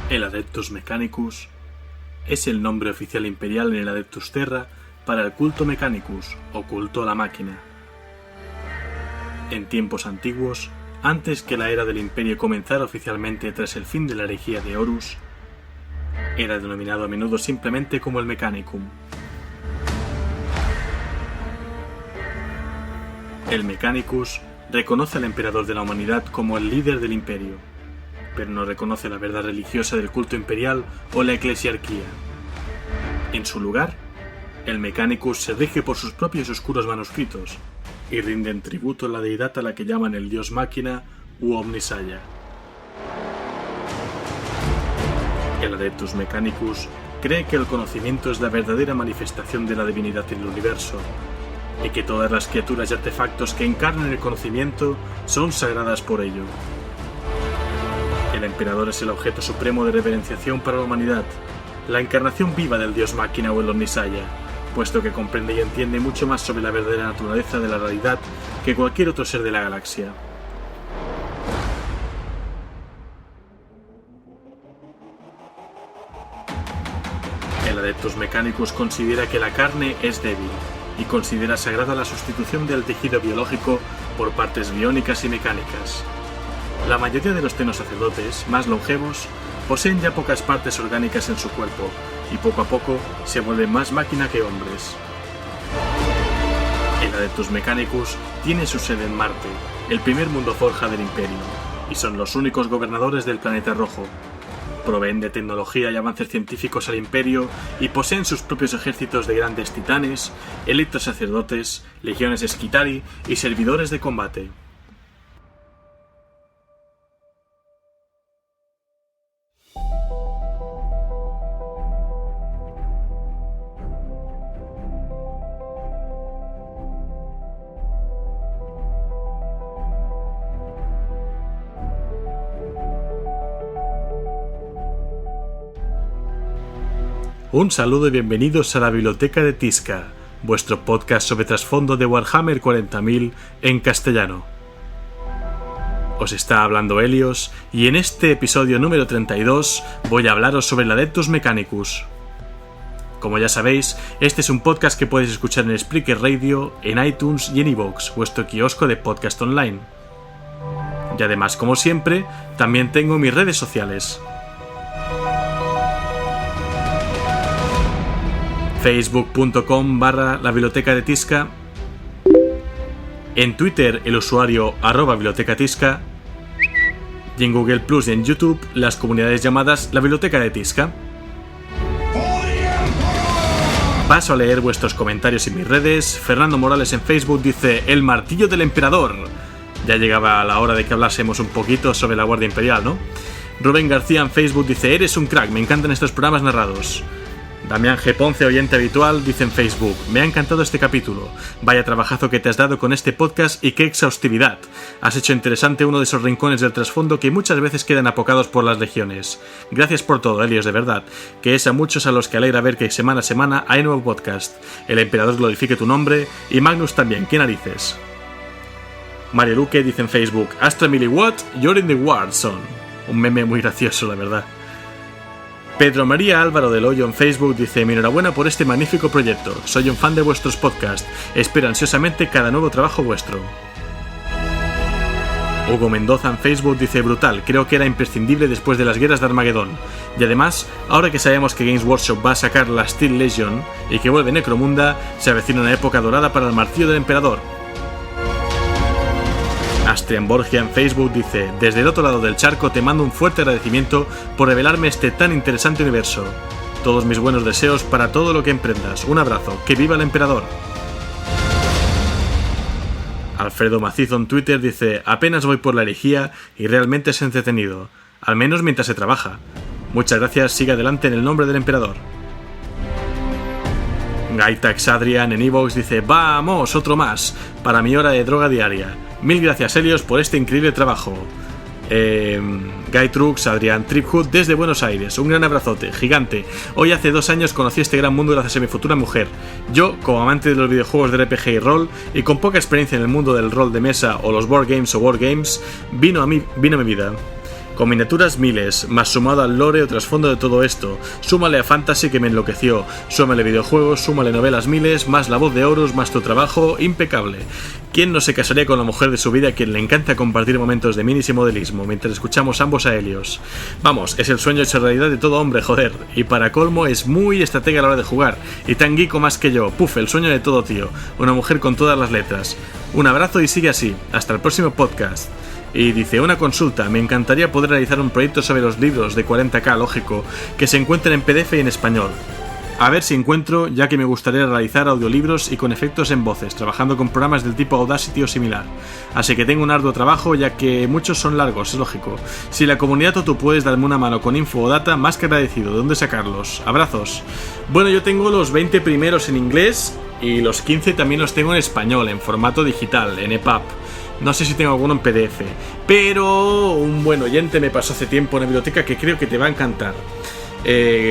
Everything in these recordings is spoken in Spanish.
El Adeptus Mechanicus es el nombre oficial imperial en el Adeptus Terra para el culto Mechanicus, o culto a la máquina. En tiempos antiguos, antes que la era del Imperio comenzara oficialmente tras el fin de la herejía de Horus, era denominado a menudo simplemente como el Mechanicum. El Mechanicus reconoce al emperador de la humanidad como el líder del imperio, pero no reconoce la verdad religiosa del culto imperial o la eclesiarquía. En su lugar, el Mechanicus se rige por sus propios oscuros manuscritos y rinden tributo a la deidad a la que llaman el dios máquina u Omnisaya. El Adeptus Mechanicus cree que el conocimiento es la verdadera manifestación de la divinidad en el universo, y que todas las criaturas y artefactos que encarnan el conocimiento son sagradas por ello. El emperador es el objeto supremo de reverenciación para la humanidad, la encarnación viva del dios máquina o el Omnisaya, puesto que comprende y entiende mucho más sobre la verdadera naturaleza de la realidad que cualquier otro ser de la galaxia. El Adeptus Mechanicus considera que la carne es débil y considera sagrada la sustitución del tejido biológico por partes biónicas y mecánicas. La mayoría de los tenosacerdotes más longevos poseen ya pocas partes orgánicas en su cuerpo y poco a poco se vuelven más máquina que hombres. El Adeptus Mechanicus tiene su sede en Marte, el primer mundo forja del Imperio, y son los únicos gobernadores del planeta rojo. Proveen de tecnología y avances científicos al Imperio y poseen sus propios ejércitos de grandes titanes, élites sacerdotes, legiones Skitarii y servidores de combate. Un saludo y bienvenidos a la Biblioteca de Tizca, vuestro podcast sobre trasfondo de Warhammer 40.000 en castellano. Os está hablando Helios y en este episodio número 32 voy a hablaros sobre el Adeptus Mechanicus. Como ya sabéis, este es un podcast que podéis escuchar en Spreaker Radio, en iTunes y en iVoox, vuestro kiosco de podcast online. Y además, como siempre, también tengo mis redes sociales. Facebook.com/la biblioteca de Tizca, en Twitter el usuario @bibliotecatizca y en Google Plus y en YouTube las comunidades llamadas la Biblioteca de Tizca. Paso a leer vuestros comentarios en mis redes. Fernando Morales en Facebook dice: el martillo del emperador. Ya llegaba la hora de que hablásemos un poquito sobre la Guardia Imperial, ¿no? Rubén García en Facebook dice: eres un crack, me encantan estos programas narrados. Damián G. Ponce, oyente habitual, dice en Facebook: me ha encantado este capítulo. Vaya trabajazo que te has dado con este podcast y qué exhaustividad. Has hecho interesante uno de esos rincones del trasfondo que muchas veces quedan apocados por las legiones. Gracias por todo, Helios, de verdad. Que es a muchos a los que alegra ver que semana a semana hay nuevo podcast. El emperador glorifique tu nombre y Magnus también, qué narices. Mario Luque dice en Facebook: Astra Milliwatt, you're in the war zone. Un meme muy gracioso, la verdad. Pedro María Álvaro del Hoyo en Facebook dice: mi enhorabuena por este magnífico proyecto, soy un fan de vuestros podcasts, espero ansiosamente cada nuevo trabajo vuestro. Hugo Mendoza en Facebook dice: brutal, creo que era imprescindible después de las guerras de Armagedón, y además, ahora que sabemos que Games Workshop va a sacar la Steel Legion y que vuelve Necromunda, se avecina una época dorada para el martillo del emperador. Astrian Borgia en Facebook dice: desde el otro lado del charco te mando un fuerte agradecimiento por revelarme este tan interesante universo. Todos mis buenos deseos para todo lo que emprendas. Un abrazo, que viva el emperador. Alfredo Macizo en Twitter dice: apenas voy por la herejía y realmente es entretenido, al menos mientras se trabaja. Muchas gracias, sigue adelante en el nombre del emperador. Gaitax Adrian en iVoox dice: vamos, otro más, para mi hora de droga diaria. Mil gracias, Helios, por este increíble trabajo. Guy Trux, Adrián Triphood desde Buenos Aires, un gran abrazote, gigante. Hoy hace 2 años conocí este gran mundo gracias a mi futura mujer. Yo, como amante de los videojuegos de RPG y rol, y con poca experiencia en el mundo del rol de mesa o los board games o wargames, vino a mi vida. Con miniaturas miles, más sumado al lore o trasfondo de todo esto, súmale a Fantasy que me enloqueció, súmale videojuegos, súmale novelas miles, más la voz de Horus, más tu trabajo, impecable. ¿Quién no se casaría con la mujer de su vida a quien le encanta compartir momentos de minis y modelismo mientras escuchamos ambos a Helios? Vamos, es el sueño hecho realidad de todo hombre, joder, y para colmo es muy estratega a la hora de jugar, y tan geeko más que yo, puf, el sueño de todo tío, una mujer con todas las letras. Un abrazo y sigue así, hasta el próximo podcast. Y dice, una consulta, me encantaría poder realizar un proyecto sobre los libros de 40k, lógico, que se encuentren en PDF y en español. A ver si encuentro, ya que me gustaría realizar audiolibros y con efectos en voces, trabajando con programas del tipo Audacity o similar. Así que tengo un arduo trabajo, ya que muchos son largos, es lógico. Si la comunidad o tú puedes darme una mano con info o data, más que agradecido. ¿De dónde sacarlos? Abrazos. Bueno, yo tengo los 20 primeros en inglés y los 15 también los tengo en español, en formato digital, en EPUB. No sé si tengo alguno en PDF, pero un buen oyente me pasó hace tiempo en la biblioteca que creo que te va a encantar.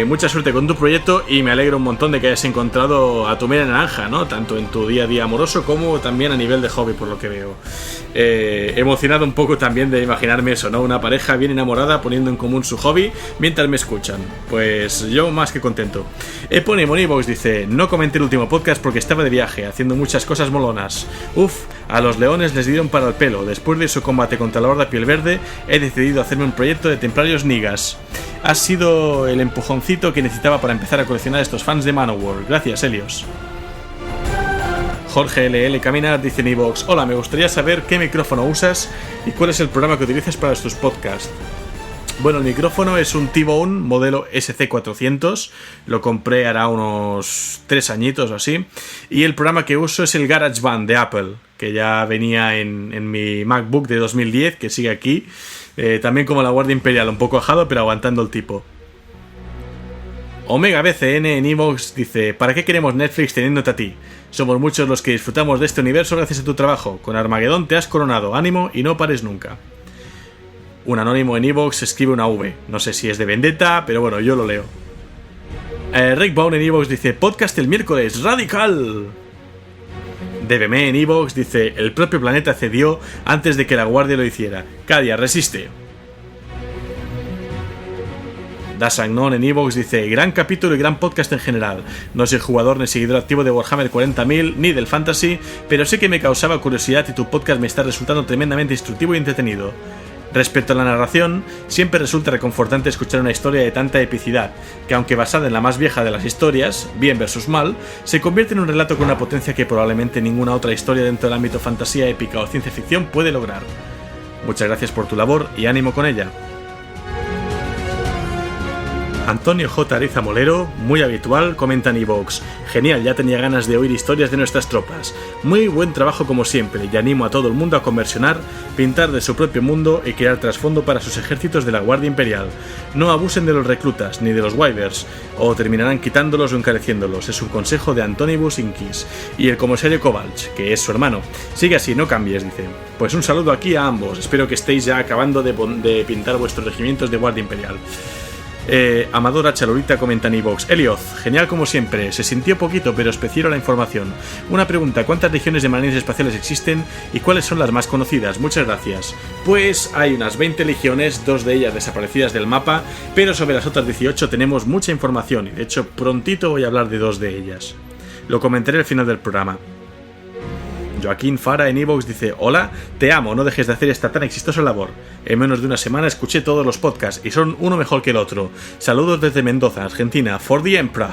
Mucha suerte con tu proyecto y me alegro un montón de que hayas encontrado a tu media naranja, ¿no? Tanto en tu día a día amoroso como también a nivel de hobby, por lo que veo. Emocionado un poco también de imaginarme eso, ¿no? Una pareja bien enamorada poniendo en común su hobby mientras me escuchan. Pues yo más que contento. Pone Monibox, dice, no comenté el último podcast porque estaba de viaje, haciendo muchas cosas molonas. A los leones les dieron para el pelo. Después de su combate contra la Horda Piel Verde, he decidido hacerme un proyecto de templarios Nigas. Ha sido el empujoncito que necesitaba para empezar a coleccionar estos fans de Manowar. Gracias, Helios. Jorge LL Caminar dice en iVoox, hola, me gustaría saber qué micrófono usas y cuál es el programa que utilizas para tus podcasts. Bueno, el micrófono es un T-Bone modelo SC400, lo compré hará unos 3 añitos o así, y el programa que uso es el GarageBand de Apple, que ya venía en mi MacBook de 2010, que sigue aquí, también como la Guardia Imperial, un poco ajado, pero aguantando el tipo. Omega BCN en iVoox dice, ¿para qué queremos Netflix teniéndote a ti? Somos muchos los que disfrutamos de este universo gracias a tu trabajo, con Armagedón te has coronado, ánimo y no pares nunca. Un anónimo en iVoox escribe una V. No sé si es de vendetta, pero bueno, yo lo leo. Rick Bone en iVoox dice, podcast el miércoles, radical. DBM en iVoox dice, el propio planeta cedió antes de que la guardia lo hiciera. Cadia, resiste. Dasagnon en iVoox dice, gran capítulo y gran podcast en general. No soy jugador ni seguidor activo de Warhammer 40.000 ni del Fantasy, pero sé que me causaba curiosidad y tu podcast me está resultando tremendamente instructivo y entretenido. Respecto a la narración, siempre resulta reconfortante escuchar una historia de tanta epicidad, que aunque basada en la más vieja de las historias, bien versus mal, se convierte en un relato con una potencia que probablemente ninguna otra historia dentro del ámbito fantasía épica o ciencia ficción puede lograr. Muchas gracias por tu labor y ánimo con ella. Antonio J. Ariza Molero, muy habitual, comenta en iVoox. Genial, ya tenía ganas de oír historias de nuestras tropas. Muy buen trabajo como siempre, y animo a todo el mundo a conversionar, pintar de su propio mundo y crear trasfondo para sus ejércitos de la Guardia Imperial. No abusen de los reclutas, ni de los Wyvers, o terminarán quitándolos o encareciéndolos. Es un consejo de Antonibus Inquis. Y el comisario Kovalch, que es su hermano. Sigue así, no cambies, dice. Pues un saludo aquí a ambos, espero que estéis ya acabando de pintar vuestros regimientos de Guardia Imperial. Amador H. Lolita comenta en iVoox, Elioz, genial como siempre, se sintió poquito pero especiero la información. Una pregunta, ¿cuántas legiones de marines espaciales existen y cuáles son las más conocidas? Muchas gracias. Pues hay unas 20 legiones, 2 de ellas desaparecidas del mapa, pero sobre las otras 18 tenemos mucha información y de hecho prontito voy a hablar de 2 de ellas. Lo comentaré al final del programa. Joaquín Fara en iVoox dice, hola, te amo, no dejes de hacer esta tan exitosa labor. En menos de una semana escuché todos los podcasts y son uno mejor que el otro. Saludos desde Mendoza, Argentina, for the Emperor.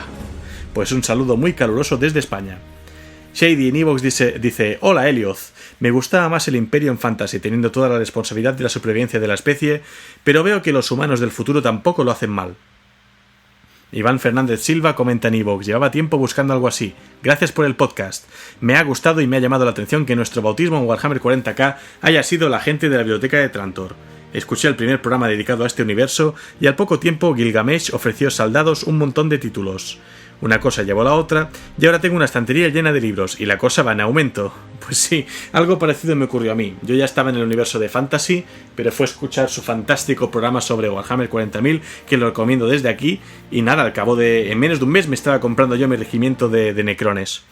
Pues un saludo muy caluroso desde España. Shady en iVoox dice, hola Elioz, me gustaba más el Imperio en Fantasy, teniendo toda la responsabilidad de la supervivencia de la especie, pero veo que los humanos del futuro tampoco lo hacen mal. Iván Fernández Silva comenta en iVoox, llevaba tiempo buscando algo así. Gracias por el podcast. Me ha gustado y me ha llamado la atención que nuestro bautismo en Warhammer 40k haya sido la gente de la biblioteca de Trantor. Escuché el primer programa dedicado a este universo y al poco tiempo Gilgamesh ofreció a soldados un montón de títulos. Una cosa llevó a la otra y ahora tengo una estantería llena de libros y la cosa va en aumento. Pues sí, algo parecido me ocurrió a mí. Yo ya estaba en el universo de Fantasy, pero fue escuchar su fantástico programa sobre Warhammer 40.000, que lo recomiendo desde aquí, y nada, al cabo de en menos de un mes me estaba comprando yo mi regimiento de Necrones.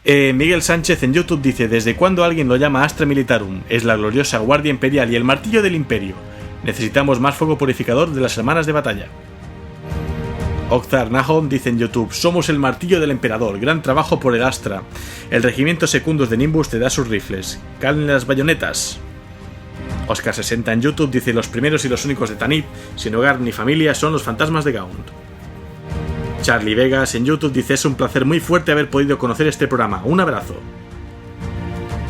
Miguel Sánchez en YouTube dice, ¿desde cuándo alguien lo llama Astra Militarum? Es la gloriosa Guardia Imperial y el martillo del Imperio. Necesitamos más fuego purificador de las hermanas de batalla. Oktar Nahon dice en YouTube: somos el martillo del emperador, gran trabajo por el Astra. El regimiento Secundus de Nimbus te da sus rifles. Calen las bayonetas. Oscar 60 en YouTube dice: los primeros y los únicos de Tanith, sin hogar ni familia, son los fantasmas de Gaunt. Charlie Vegas en YouTube dice: es un placer muy fuerte haber podido conocer este programa. Un abrazo.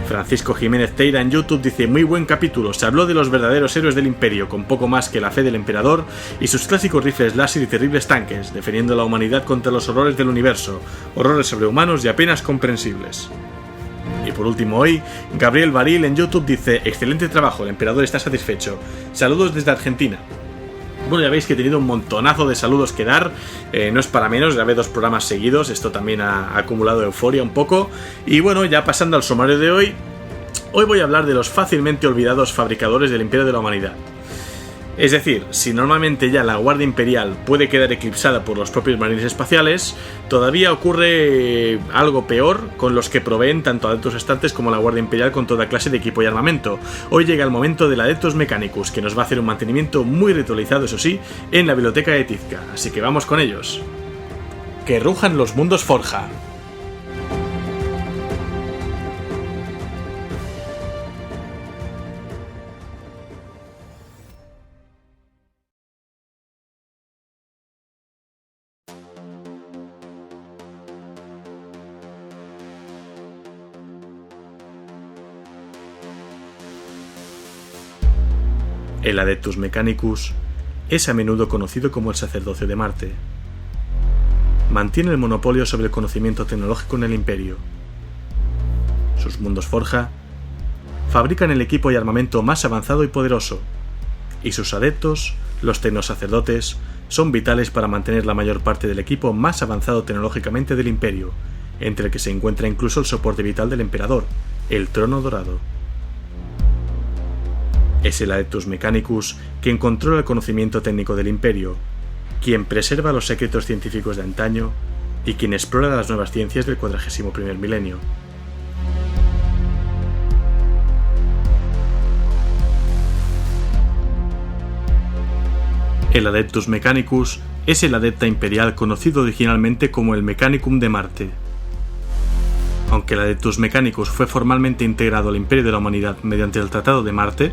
Francisco Jiménez Teira en YouTube dice: muy buen capítulo, se habló de los verdaderos héroes del Imperio, con poco más que la fe del emperador y sus clásicos rifles láser y terribles tanques, defendiendo a la humanidad contra los horrores del universo, horrores sobrehumanos y apenas comprensibles. Y por último hoy, Gabriel Baril en YouTube dice: excelente trabajo, el emperador está satisfecho. Saludos desde Argentina. Bueno, ya veis que he tenido un montonazo de saludos que dar, no es para menos, grabé 2 programas seguidos, esto también ha acumulado euforia un poco. Y bueno, ya pasando al sumario de hoy voy a hablar de los fácilmente olvidados fabricadores del Imperio de la Humanidad. Es decir, si normalmente ya la Guardia Imperial puede quedar eclipsada por los propios marines espaciales, todavía ocurre algo peor con los que proveen tanto Adeptus Astartes como la Guardia Imperial con toda clase de equipo y armamento. Hoy llega el momento del Adeptus Mechanicus, que nos va a hacer un mantenimiento muy ritualizado, eso sí, en la biblioteca de Tizca, así que vamos con ellos. Que rujan los mundos Forja. El Adeptus Mechanicus es a menudo conocido como el sacerdocio de Marte. Mantiene el monopolio sobre el conocimiento tecnológico en el Imperio. Sus mundos Forja fabrican el equipo y armamento más avanzado y poderoso, y sus adeptos, los tecnosacerdotes, son vitales para mantener la mayor parte del equipo más avanzado tecnológicamente del Imperio, entre el que se encuentra incluso el soporte vital del Emperador, el Trono Dorado. Es el Adeptus Mechanicus quien controla el conocimiento técnico del Imperio, quien preserva los secretos científicos de antaño y quien explora las nuevas ciencias del 41º milenio. El Adeptus Mechanicus es el adepta imperial conocido originalmente como el Mechanicum de Marte. Aunque el Adeptus Mechanicus fue formalmente integrado al Imperio de la Humanidad mediante el Tratado de Marte,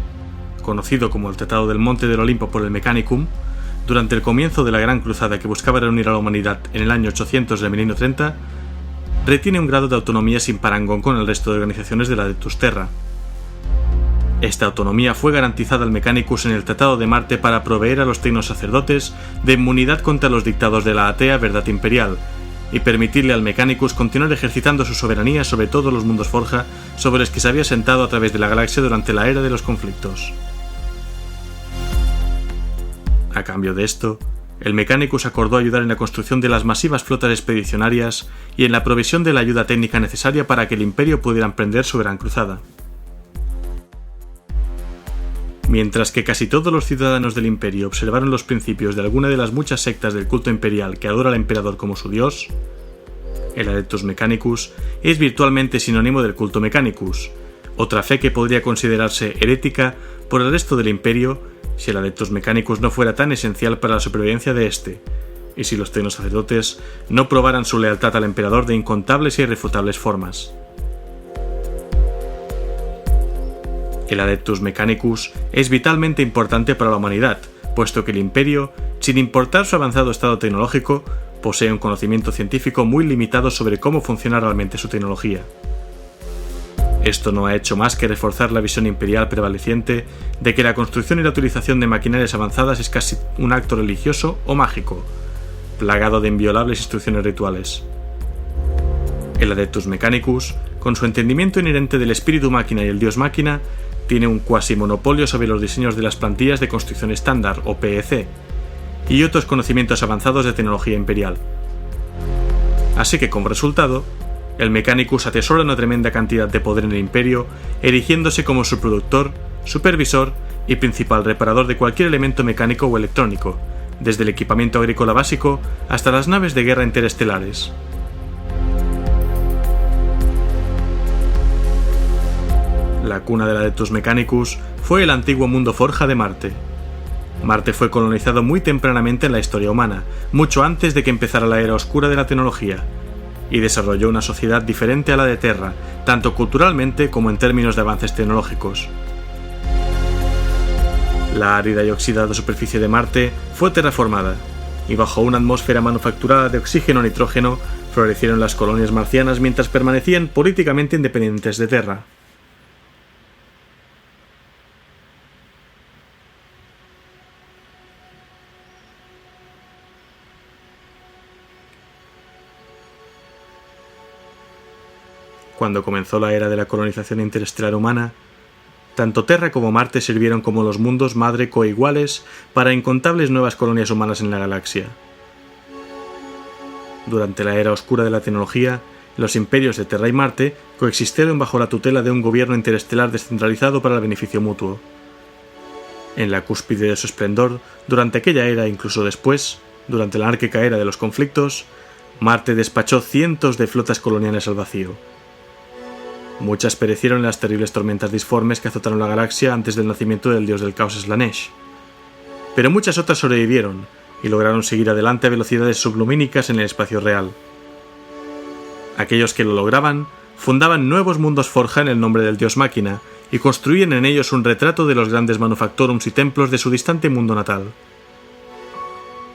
conocido como el Tratado del Monte del Olimpo por el Mechanicum, durante el comienzo de la Gran Cruzada que buscaba reunir a la humanidad en el año 800 del milenio 30, retiene un grado de autonomía sin parangón con el resto de organizaciones del Adeptus Terra. Esta autonomía fue garantizada al Mechanicus en el Tratado de Marte para proveer a los tecnosacerdotes de inmunidad contra los dictados de la atea verdad imperial, y permitirle al Mechanicus continuar ejercitando su soberanía sobre todos los mundos Forja sobre los que se había sentado a través de la galaxia durante la era de los conflictos. A cambio de esto, el Mechanicus acordó ayudar en la construcción de las masivas flotas expedicionarias y en la provisión de la ayuda técnica necesaria para que el Imperio pudiera emprender su gran cruzada. Mientras que casi todos los ciudadanos del Imperio observaron los principios de alguna de las muchas sectas del culto imperial que adora al emperador como su dios, el Adeptus Mechanicus es virtualmente sinónimo del culto Mechanicus, otra fe que podría considerarse herética por el resto del Imperio si el Adeptus Mechanicus no fuera tan esencial para la supervivencia de éste, y si los tecnosacerdotes no probaran su lealtad al emperador de incontables e irrefutables formas. El Adeptus Mechanicus es vitalmente importante para la humanidad, puesto que el Imperio, sin importar su avanzado estado tecnológico, posee un conocimiento científico muy limitado sobre cómo funciona realmente su tecnología. Esto no ha hecho más que reforzar la visión imperial prevaleciente de que la construcción y la utilización de maquinarias avanzadas es casi un acto religioso o mágico, plagado de inviolables instrucciones rituales. El Adeptus Mechanicus, con su entendimiento inherente del espíritu máquina y el dios máquina, tiene un cuasi monopolio sobre los diseños de las plantillas de construcción estándar o PEC y otros conocimientos avanzados de tecnología imperial. Así que como resultado, el Mechanicus atesora una tremenda cantidad de poder en el Imperio, erigiéndose como su productor, supervisor y principal reparador de cualquier elemento mecánico o electrónico, desde el equipamiento agrícola básico hasta las naves de guerra interestelares. La cuna del Adeptus Mechanicus fue el antiguo mundo Forja de Marte, Marte fue colonizado muy tempranamente en la historia humana, mucho antes de que empezara la era oscura de la tecnología, y desarrolló una sociedad diferente a la de Terra, tanto culturalmente como en términos de avances tecnológicos. La árida y oxidada superficie de Marte fue terraformada, y bajo una atmósfera manufacturada de oxígeno y nitrógeno florecieron las colonias marcianas mientras permanecían políticamente independientes de Terra. Cuando comenzó la era de la colonización interestelar humana, tanto Terra como Marte sirvieron como los mundos madre coiguales para incontables nuevas colonias humanas en la galaxia. Durante la era oscura de la tecnología, los imperios de Terra y Marte coexistieron bajo la tutela de un gobierno interestelar descentralizado para el beneficio mutuo. En la cúspide de su esplendor, durante aquella era e incluso después, durante la anárquica era de los conflictos, Marte despachó cientos de flotas coloniales al vacío. Muchas perecieron en las terribles tormentas disformes que azotaron la galaxia antes del nacimiento del dios del caos Slanesh. Pero muchas otras sobrevivieron y lograron seguir adelante a velocidades sublumínicas en el espacio real. Aquellos que lo lograban fundaban nuevos mundos Forja en el nombre del dios máquina y construían en ellos un retrato de los grandes manufactorums y templos de su distante mundo natal.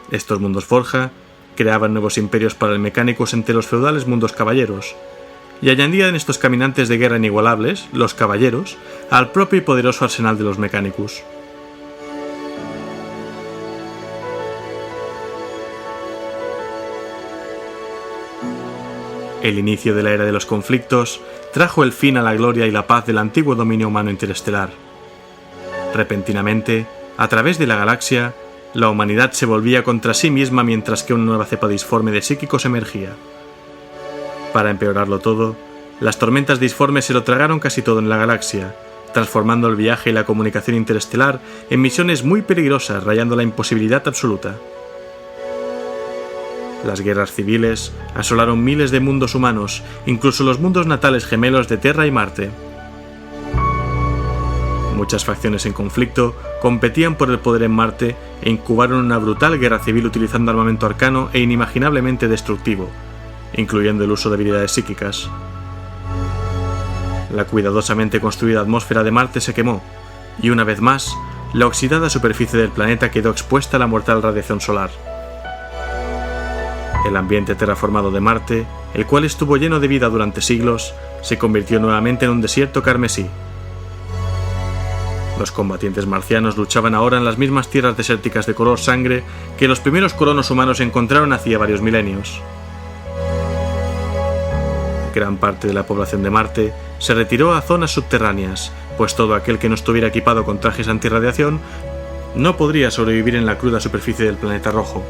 Estos mundos Forja creaban nuevos imperios para el Mechanicus entre los feudales mundos caballeros, y añadían estos caminantes de guerra inigualables, los caballeros, al propio y poderoso arsenal de los Mechanicus. El inicio de la era de los conflictos trajo el fin a la gloria y la paz del antiguo dominio humano interestelar. Repentinamente, a través de la galaxia, la humanidad se volvía contra sí misma mientras que una nueva cepa disforme de psíquicos emergía. Para empeorarlo todo, las tormentas disformes se lo tragaron casi todo en la galaxia, transformando el viaje y la comunicación interestelar en misiones muy peligrosas, rayando la imposibilidad absoluta. Las guerras civiles asolaron miles de mundos humanos, incluso los mundos natales gemelos de Terra y Marte. Muchas facciones en conflicto competían por el poder en Marte e incubaron una brutal guerra civil utilizando armamento arcano e inimaginablemente destructivo, incluyendo el uso de habilidades psíquicas. La cuidadosamente construida atmósfera de Marte se quemó, y una vez más, la oxidada superficie del planeta quedó expuesta a la mortal radiación solar. El ambiente terraformado de Marte, el cual estuvo lleno de vida durante siglos, se convirtió nuevamente en un desierto carmesí. Los combatientes marcianos luchaban ahora en las mismas tierras desérticas de color sangre que los primeros colonos humanos encontraron hacía varios milenios. Gran parte de la población de Marte se retiró a zonas subterráneas, pues todo aquel que no estuviera equipado con trajes antirradiación no podría sobrevivir en la cruda superficie del planeta rojo.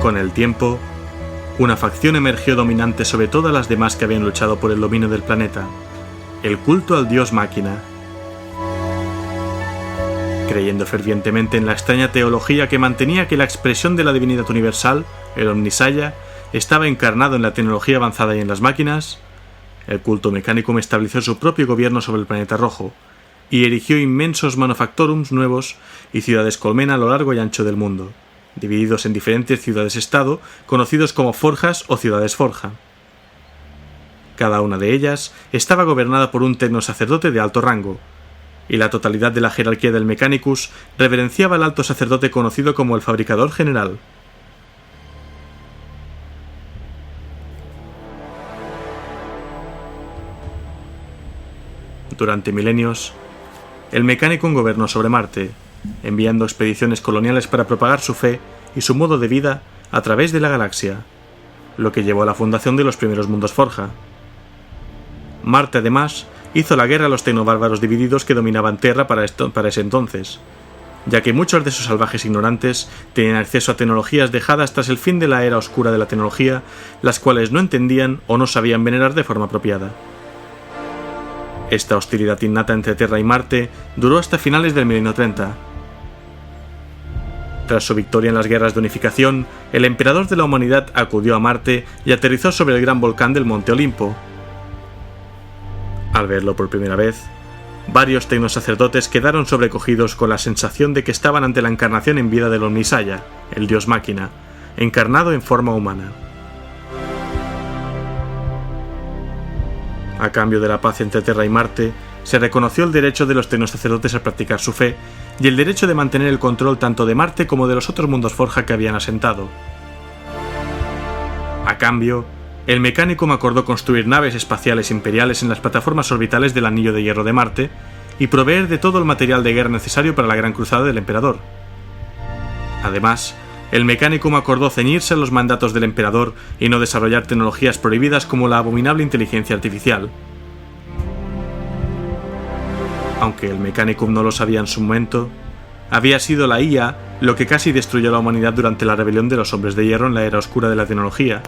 Con el tiempo, una facción emergió dominante sobre todas las demás que habían luchado por el dominio del planeta: el culto al dios máquina. Creyendo fervientemente en la extraña teología que mantenía que la expresión de la divinidad universal, el Omnisaya, estaba encarnado en la tecnología avanzada y en las máquinas, el culto Mechanicum estableció su propio gobierno sobre el planeta rojo y erigió inmensos manufactorums nuevos y ciudades colmena a lo largo y ancho del mundo, divididos en diferentes ciudades-estado conocidos como forjas o ciudades forja. Cada una de ellas estaba gobernada por un tecnosacerdote de alto rango, y la totalidad de la jerarquía del Mechanicus reverenciaba al alto sacerdote conocido como el Fabricador General. Durante milenios, el Mechanicum gobernó sobre Marte, enviando expediciones coloniales para propagar su fe y su modo de vida a través de la galaxia, lo que llevó a la fundación de los primeros mundos Forja. Marte, además, hizo la guerra a los tecnobárbaros divididos que dominaban Terra para ese entonces, ya que muchos de sus salvajes ignorantes tenían acceso a tecnologías dejadas tras el fin de la era oscura de la tecnología, las cuales no entendían o no sabían venerar de forma apropiada. Esta hostilidad innata entre Terra y Marte duró hasta finales del milenio 30. Tras su victoria en las guerras de unificación, el emperador de la humanidad acudió a Marte y aterrizó sobre el gran volcán del Monte Olimpo. Al verlo por primera vez, varios tecnosacerdotes quedaron sobrecogidos con la sensación de que estaban ante la encarnación en vida del Omnisaya, el dios máquina, encarnado en forma humana. A cambio de la paz entre Terra y Marte, se reconoció el derecho de los tecnosacerdotes a practicar su fe y el derecho de mantener el control tanto de Marte como de los otros mundos Forja que habían asentado. A cambio, el Mechanicum acordó construir naves espaciales imperiales en las plataformas orbitales del Anillo de Hierro de Marte y proveer de todo el material de guerra necesario para la Gran Cruzada del Emperador. Además, el Mechanicum acordó ceñirse a los mandatos del Emperador y no desarrollar tecnologías prohibidas como la abominable inteligencia artificial. Aunque el Mechanicum no lo sabía en su momento, había sido la IA lo que casi destruyó a la humanidad durante la rebelión de los Hombres de Hierro en la era oscura de la tecnología,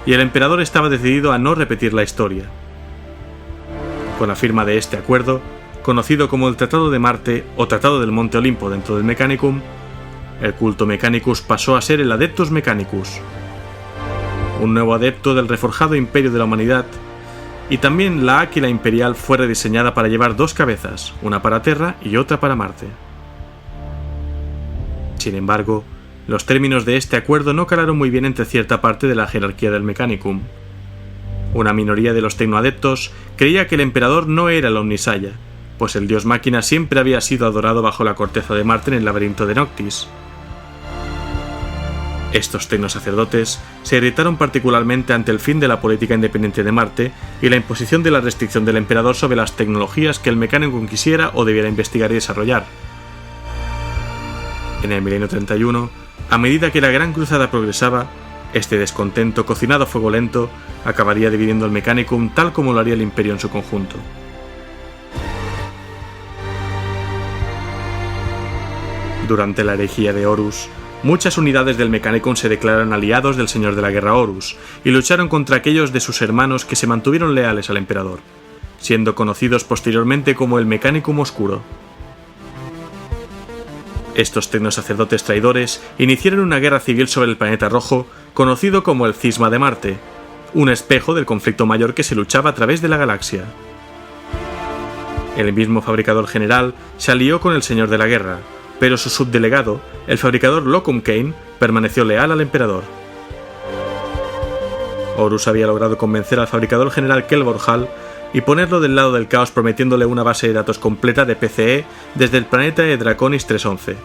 y el Emperador estaba decidido a no repetir la historia. Con la firma de este acuerdo, conocido como el Tratado de Marte o Tratado del Monte Olimpo dentro del Mechanicum, el culto Mechanicus pasó a ser el Adeptus Mechanicus, un nuevo adepto del reforjado imperio de la humanidad, y también la Áquila Imperial fue rediseñada para llevar dos cabezas, una para Terra y otra para Marte. Sin embargo, los términos de este acuerdo no calaron muy bien entre cierta parte de la jerarquía del Mechanicum. Una minoría de los tecnoadeptos creía que el Emperador no era el Omnisaya, pues el dios máquina siempre había sido adorado bajo la corteza de Marte en el laberinto de Noctis. Estos tecnosacerdotes se irritaron particularmente ante el fin de la política independiente de Marte y la imposición de la restricción del Emperador sobre las tecnologías que el Mechanicum quisiera o debiera investigar y desarrollar. En el milenio 31, a medida que la Gran Cruzada progresaba, este descontento cocinado a fuego lento acabaría dividiendo el Mechanicum tal como lo haría el Imperio en su conjunto. Durante la herejía de Horus, muchas unidades del Mechanicum se declararon aliados del Señor de la Guerra Horus y lucharon contra aquellos de sus hermanos que se mantuvieron leales al Emperador, siendo conocidos posteriormente como el Mechanicum Oscuro. Estos tecnosacerdotes traidores iniciaron una guerra civil sobre el planeta rojo, conocido como el Cisma de Marte, un espejo del conflicto mayor que se luchaba a través de la galaxia. El mismo fabricador general se alió con el Señor de la Guerra, pero su subdelegado, el fabricador Locum Kane, permaneció leal al Emperador. Horus había logrado convencer al fabricador general Kelvorhal y ponerlo del lado del caos prometiéndole una base de datos completa de PCE desde el planeta de Draconis 311.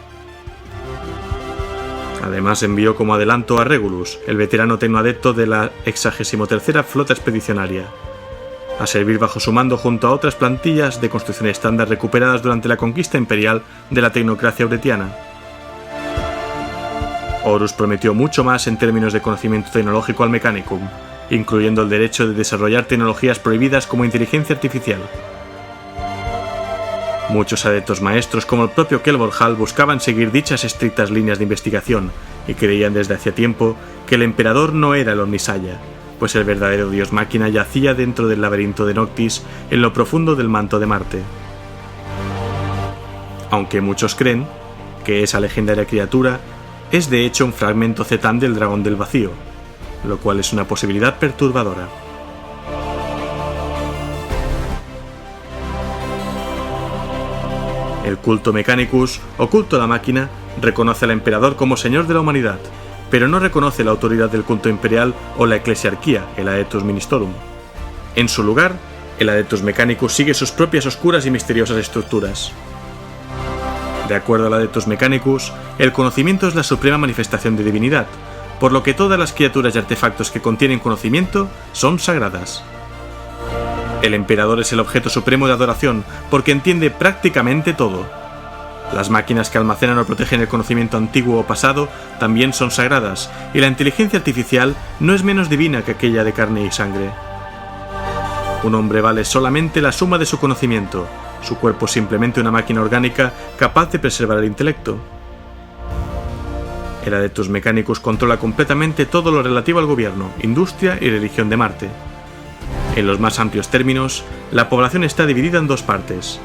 Además envió como adelanto a Regulus, el veterano tecnoadepto de la 63ª Flota Expedicionaria, a servir bajo su mando junto a otras plantillas de construcción estándar recuperadas durante la conquista imperial de la tecnocracia uretiana. Horus prometió mucho más en términos de conocimiento tecnológico al Mechanicum, incluyendo el derecho de desarrollar tecnologías prohibidas como inteligencia artificial. Muchos adeptos maestros como el propio Kelvorhal buscaban seguir dichas estrictas líneas de investigación y creían desde hacía tiempo que el Emperador no era el Omnisaya, pues el verdadero dios máquina yacía dentro del laberinto de Noctis en lo profundo del manto de Marte. Aunque muchos creen que esa legendaria criatura es de hecho un fragmento Zetán del dragón del vacío, lo cual es una posibilidad perturbadora. El culto Mechanicus, o culto a la máquina, reconoce al Emperador como señor de la humanidad, pero no reconoce la autoridad del culto imperial o la eclesiarquía, el Adeptus Ministorum. En su lugar, el Adeptus Mechanicus sigue sus propias oscuras y misteriosas estructuras. De acuerdo al Adeptus Mechanicus, el conocimiento es la suprema manifestación de divinidad, por lo que todas las criaturas y artefactos que contienen conocimiento son sagradas. El Emperador es el objeto supremo de adoración porque entiende prácticamente todo. Las máquinas que almacenan o protegen el conocimiento antiguo o pasado también son sagradas, y la inteligencia artificial no es menos divina que aquella de carne y sangre. Un hombre vale solamente la suma de su conocimiento, su cuerpo es simplemente una máquina orgánica capaz de preservar el intelecto. El Adeptus Mechanicus controla completamente todo lo relativo al gobierno, industria y religión de Marte. En los más amplios términos, la población está dividida en dos partes.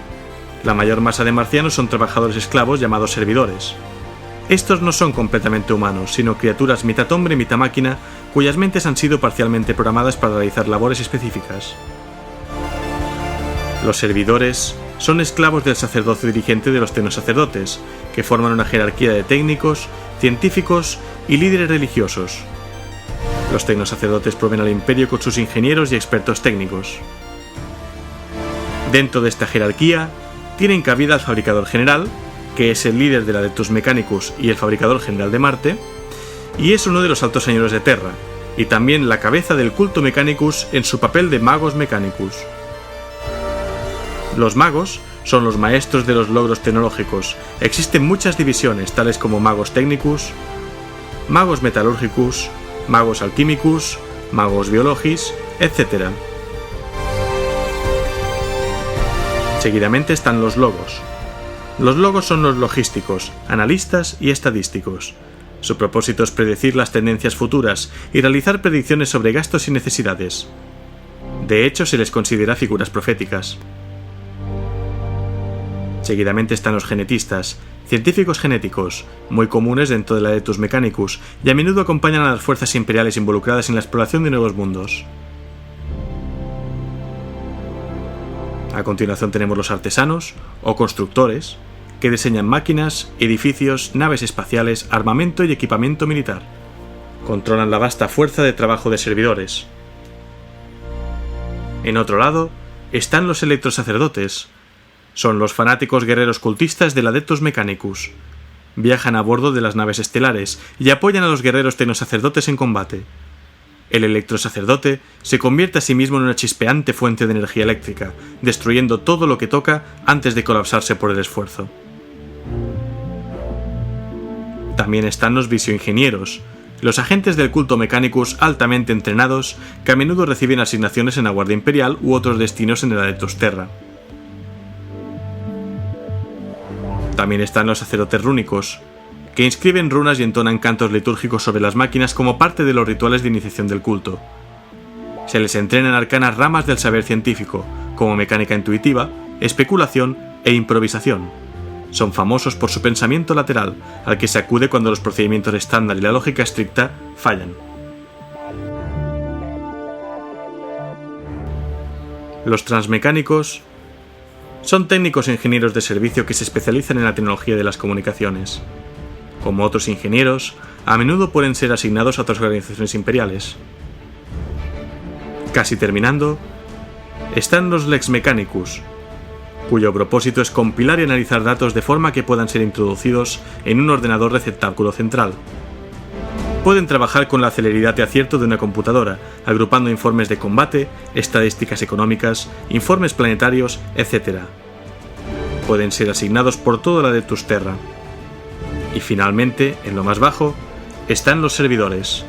La mayor masa de marcianos son trabajadores esclavos llamados servidores. Estos no son completamente humanos, sino criaturas mitad hombre y mitad máquina, cuyas mentes han sido parcialmente programadas para realizar labores específicas. Los servidores son esclavos del sacerdocio dirigente de los tecnosacerdotes, que forman una jerarquía de técnicos, científicos y líderes religiosos. Los tecnosacerdotes proveen al imperio con sus ingenieros y expertos técnicos. Dentro de esta jerarquía tienen cabida el fabricador general, que es el líder del Adeptus Mechanicus y el fabricador general de Marte, y es uno de los altos señores de Terra, y también la cabeza del culto Mechanicus en su papel de Magos Mechanicus. Los magos son los maestros de los logros tecnológicos. Existen muchas divisiones, tales como Magos Technicus, Magos Metallurgicus, Magos Alchemicus, Magos Biologis, etc. Seguidamente están los logos. Los logos son los logísticos, analistas y estadísticos. Su propósito es predecir las tendencias futuras y realizar predicciones sobre gastos y necesidades. De hecho, se les considera figuras proféticas. Seguidamente están los genetistas, científicos genéticos, muy comunes dentro del Adeptus Mechanicus, y a menudo acompañan a las fuerzas imperiales involucradas en la exploración de nuevos mundos. A continuación tenemos los artesanos, o constructores, que diseñan máquinas, edificios, naves espaciales, armamento y equipamiento militar. Controlan la vasta fuerza de trabajo de servidores. En otro lado, están los electrosacerdotes. Son los fanáticos guerreros cultistas del Adeptus Mechanicus. Viajan a bordo de las naves estelares y apoyan a los guerreros tecnosacerdotes en combate. El electrosacerdote se convierte a sí mismo en una chispeante fuente de energía eléctrica, destruyendo todo lo que toca antes de colapsarse por el esfuerzo. También están los visioingenieros, los agentes del culto Mechanicus altamente entrenados que a menudo reciben asignaciones en la Guardia Imperial u otros destinos en el Adeptus Terra. También están los sacerdotes rúnicos, que inscriben runas y entonan cantos litúrgicos sobre las máquinas como parte de los rituales de iniciación del culto. Se les entrena en arcanas ramas del saber científico, como mecánica intuitiva, especulación e improvisación. Son famosos por su pensamiento lateral, al que se acude cuando los procedimientos estándar y la lógica estricta fallan. Los transmecánicos son técnicos e ingenieros de servicio que se especializan en la tecnología de las comunicaciones. Como otros ingenieros, a menudo pueden ser asignados a otras organizaciones imperiales. Casi terminando, están los Lex Mechanicus, cuyo propósito es compilar y analizar datos de forma que puedan ser introducidos en un ordenador receptáculo central. Pueden trabajar con la celeridad de acierto de una computadora, agrupando informes de combate, estadísticas económicas, informes planetarios, etc. Pueden ser asignados por todo el Adeptus Terra. Y finalmente, en lo más bajo, están los servidores.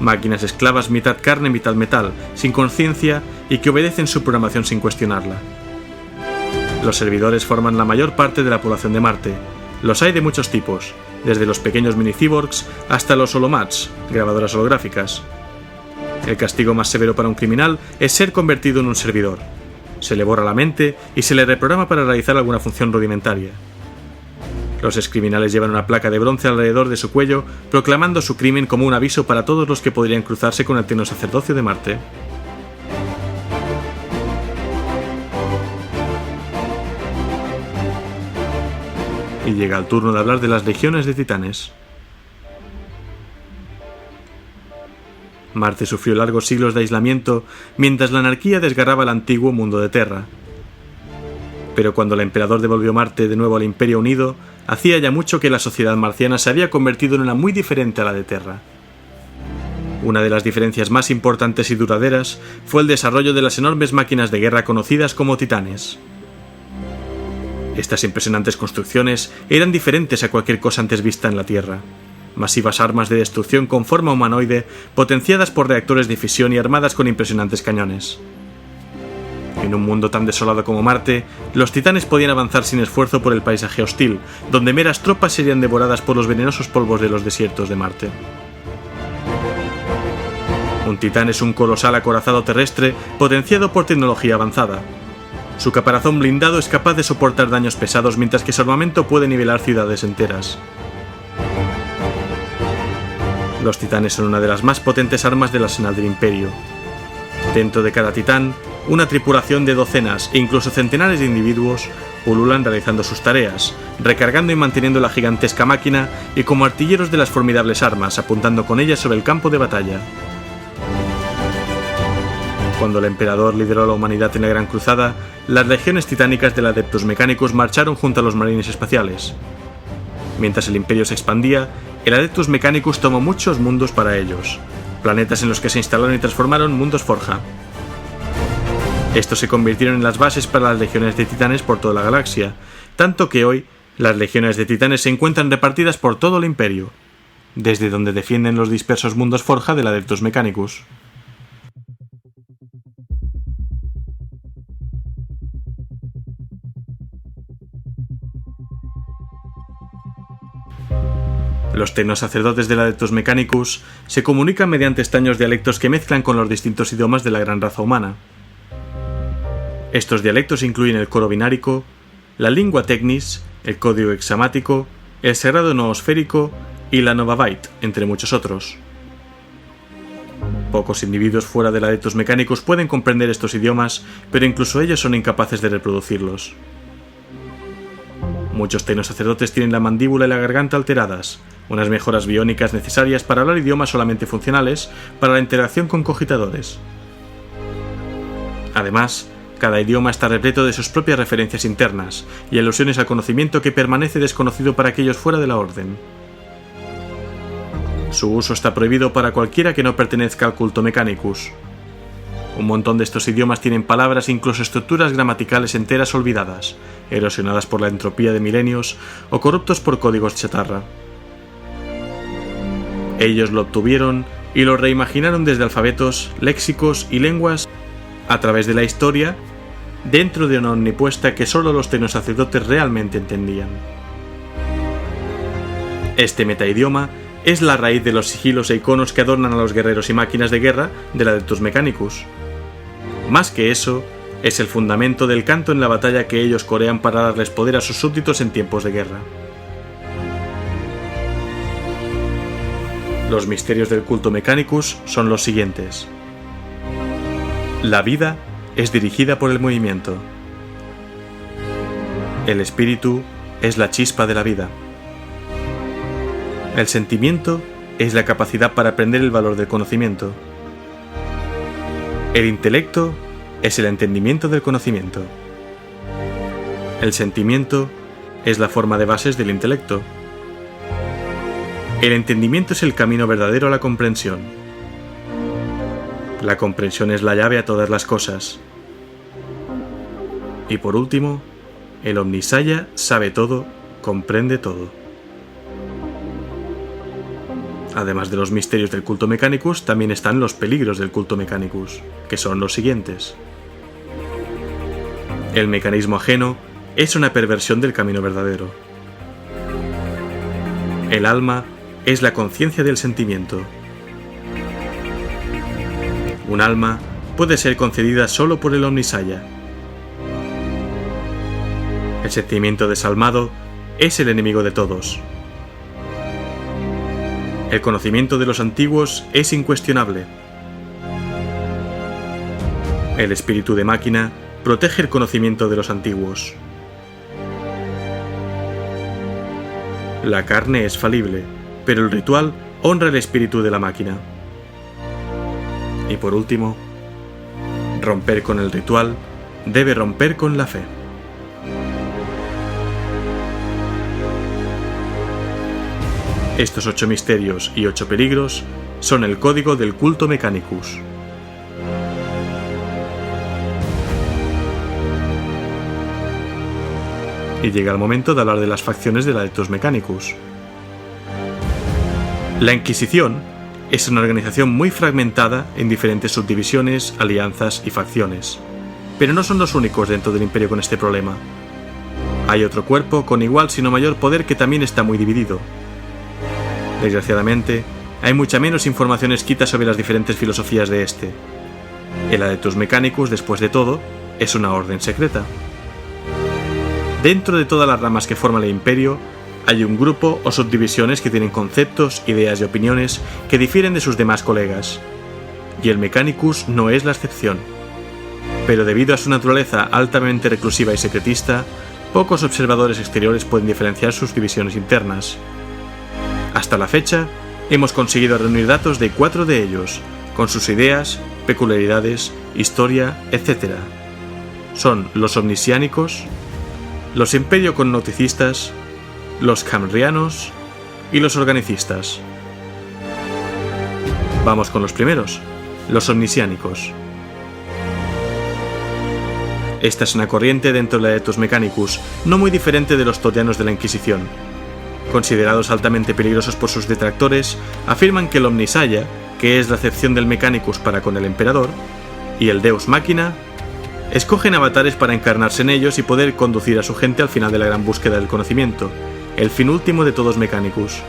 Máquinas esclavas mitad carne, mitad metal, sin conciencia y que obedecen su programación sin cuestionarla. Los servidores forman la mayor parte de la población de Marte. Los hay de muchos tipos, desde los pequeños mini-cyborgs hasta los holomats, grabadoras holográficas. El castigo más severo para un criminal es ser convertido en un servidor. Se le borra la mente y se le reprograma para realizar alguna función rudimentaria. Los excriminales llevan una placa de bronce alrededor de su cuello, proclamando su crimen como un aviso para todos los que podrían cruzarse con el tecnosacerdocio de Marte. Y llega el turno de hablar de las legiones de titanes. Marte sufrió largos siglos de aislamiento mientras la anarquía desgarraba el antiguo mundo de Terra. Pero cuando el emperador devolvió Marte de nuevo al Imperio Unido, hacía ya mucho que la sociedad marciana se había convertido en una muy diferente a la de Terra. Una de las diferencias más importantes y duraderas fue el desarrollo de las enormes máquinas de guerra conocidas como titanes. Estas impresionantes construcciones eran diferentes a cualquier cosa antes vista en la Tierra. Masivas armas de destrucción con forma humanoide, potenciadas por reactores de fisión y armadas con impresionantes cañones. En un mundo tan desolado como Marte, los titanes podían avanzar sin esfuerzo por el paisaje hostil, donde meras tropas serían devoradas por los venenosos polvos de los desiertos de Marte. Un titán es un colosal acorazado terrestre potenciado por tecnología avanzada. Su caparazón blindado es capaz de soportar daños pesados, mientras que su armamento puede nivelar ciudades enteras. Los titanes son una de las más potentes armas del arsenal del Imperio. Dentro de cada titán una tripulación de docenas e incluso centenares de individuos pululan realizando sus tareas, recargando y manteniendo la gigantesca máquina y como artilleros de las formidables armas, apuntando con ellas sobre el campo de batalla. Cuando el emperador lideró a la humanidad en la Gran Cruzada, las legiones titánicas del Adeptus Mechanicus marcharon junto a los marines espaciales. Mientras el imperio se expandía, el Adeptus Mechanicus tomó muchos mundos para ellos, planetas en los que se instalaron y transformaron mundos forja. Estos se convirtieron en las bases para las legiones de titanes por toda la galaxia, tanto que hoy las legiones de titanes se encuentran repartidas por todo el imperio, desde donde defienden los dispersos mundos forja del Adeptus Mechanicus. Los tecnosacerdotes del Adeptus Mechanicus se comunican mediante extraños dialectos que mezclan con los distintos idiomas de la gran raza humana. Estos dialectos incluyen el coro binárico, la lingua technis, el código hexamático, el sagrado noosférico y la Novavite, entre muchos otros. Pocos individuos fuera del Adeptus Mechanicus pueden comprender estos idiomas, pero incluso ellos son incapaces de reproducirlos. Muchos tecnosacerdotes tienen la mandíbula y la garganta alteradas, unas mejoras biónicas necesarias para hablar idiomas solamente funcionales para la interacción con cogitadores. Además, cada idioma está repleto de sus propias referencias internas y alusiones al conocimiento que permanece desconocido para aquellos fuera de la orden. Su uso está prohibido para cualquiera que no pertenezca al culto Mechanicus. Un montón de estos idiomas tienen palabras e incluso estructuras gramaticales enteras olvidadas, erosionadas por la entropía de milenios o corruptos por códigos chatarra. Ellos lo obtuvieron y lo reimaginaron desde alfabetos, léxicos y lenguas a través de la historia, dentro de una omnipuesta que solo los tecnosacerdotes realmente entendían. Este metaidioma es la raíz de los sigilos e iconos que adornan a los guerreros y máquinas de guerra del Adeptus Mechanicus. Más que eso, es el fundamento del canto en la batalla que ellos corean para darles poder a sus súbditos en tiempos de guerra. Los misterios del culto Mechanicus son los siguientes. La vida es dirigida por el movimiento. El espíritu es la chispa de la vida. El sentimiento es la capacidad para aprender el valor del conocimiento. El intelecto es el entendimiento del conocimiento. El sentimiento es la forma de bases del intelecto. El entendimiento es el camino verdadero a la comprensión. La comprensión es la llave a todas las cosas. Y por último, el Omnisaya sabe todo, comprende todo. Además de los misterios del culto Mechanicus, también están los peligros del culto Mechanicus, que son los siguientes. El mecanismo ajeno es una perversión del camino verdadero. El alma es la conciencia del sentimiento. Un alma puede ser concedida solo por el Omnisaya. El sentimiento desalmado es el enemigo de todos. El conocimiento de los antiguos es incuestionable. El espíritu de máquina protege el conocimiento de los antiguos. La carne es falible, pero el ritual honra el espíritu de la máquina. Y por último, romper con el ritual debe romper con la fe. Estos 8 misterios y 8 peligros son el código del culto Mechanicus. Y llega el momento de hablar de las facciones del Adeptus Mechanicus. La Inquisición es una organización muy fragmentada en diferentes subdivisiones, alianzas y facciones. Pero no son los únicos dentro del Imperio con este problema. Hay otro cuerpo con igual sino mayor poder que también está muy dividido. Desgraciadamente, hay mucha menos información escrita sobre las diferentes filosofías de este. El Adeptus Mechanicus, después de todo, es una orden secreta. Dentro de todas las ramas que forman el Imperio, hay un grupo o subdivisiones que tienen conceptos, ideas y opiniones que difieren de sus demás colegas. Y el Mechanicus no es la excepción. pero debido a su naturaleza altamente reclusiva y secretista, pocos observadores exteriores pueden diferenciar sus divisiones internas. Hasta la fecha, hemos conseguido reunir datos de 4 de ellos, con sus ideas, peculiaridades, historia, etc. Son los omnisiánicos, los imperio-connoticistas, los camrianos y los organicistas. Vamos con los primeros, los omnisiánicos. Esta es una corriente dentro de la Adeptus Mechanicus, no muy diferente de los todianos de la Inquisición. Considerados altamente peligrosos por sus detractores, afirman que el Omnisaya, que es la acepción del Mechanicus para con el emperador, y el Deus Machina, escogen avatares para encarnarse en ellos y poder conducir a su gente al final de la gran búsqueda del conocimiento, el fin último de todos Mechanicus.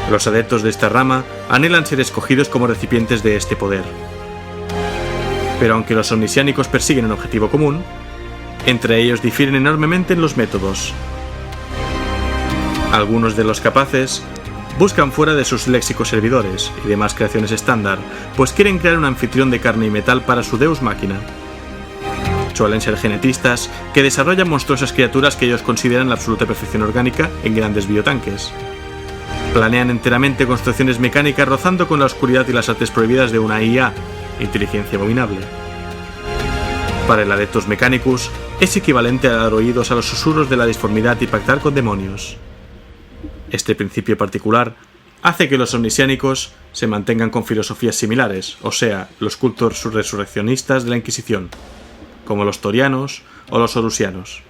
Los adeptos de esta rama anhelan ser escogidos como recipientes de este poder. Pero aunque los omnisiánicos persiguen un objetivo común, entre ellos difieren enormemente en los métodos. Algunos de los capaces buscan fuera de sus léxicos servidores y demás creaciones estándar, pues quieren crear un anfitrión de carne y metal para su Deus Machina. Suelen ser genetistas que desarrollan monstruosas criaturas que ellos consideran la absoluta perfección orgánica en grandes biotanques. Planean enteramente construcciones mecánicas rozando con la oscuridad y las artes prohibidas de una IA, inteligencia abominable. Para el Adeptus Mechanicus es equivalente a dar oídos a los susurros de la disformidad y pactar con demonios. Este principio particular hace que los omnisiánicos se mantengan con filosofías similares, o sea, los cultos resurreccionistas de la Inquisición, como los torianos o los horusianos.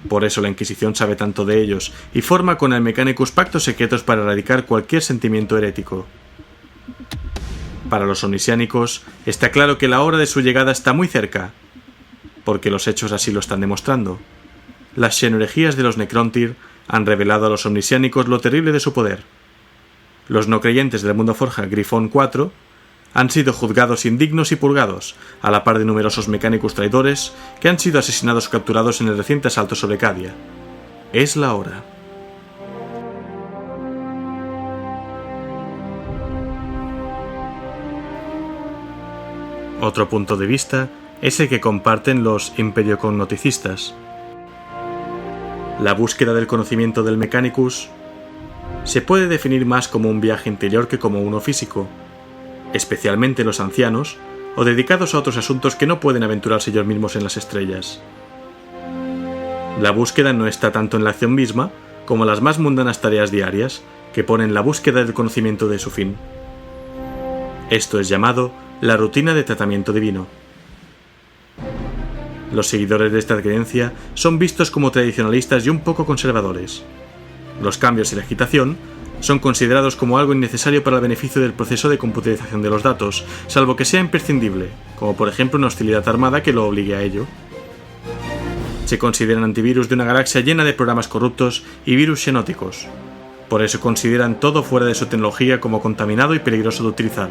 Por eso la Inquisición sabe tanto de ellos y forma con el Mechanicus pactos secretos para erradicar cualquier sentimiento herético. Para los omnisiánicos está claro que la hora de su llegada está muy cerca, porque los hechos así lo están demostrando. Las xenoherejías de los Necrontyr han revelado a los omnisiánicos lo terrible de su poder. Los no creyentes del mundo forja Grifón 4 han sido juzgados indignos y purgados, a la par de numerosos Mechanicus traidores que han sido asesinados o capturados en el reciente asalto sobre Cadia. Es la hora. Otro punto de vista es el que comparten los imperio-connoticistas. La búsqueda del conocimiento del Mechanicus se puede definir más como un viaje interior que como uno físico, especialmente los ancianos o dedicados a otros asuntos que no pueden aventurarse ellos mismos en las estrellas. La búsqueda no está tanto en la acción misma como en las más mundanas tareas diarias que ponen la búsqueda del conocimiento de su fin. Esto es llamado la rutina de tratamiento divino. Los seguidores de esta creencia son vistos como tradicionalistas y un poco conservadores. Los cambios y la agitación son considerados como algo innecesario para el beneficio del proceso de computarización de los datos, salvo que sea imprescindible, como por ejemplo una hostilidad armada que lo obligue a ello. Se consideran antivirus de una galaxia llena de programas corruptos y virus xenóticos. Por eso consideran todo fuera de su tecnología como contaminado y peligroso de utilizar.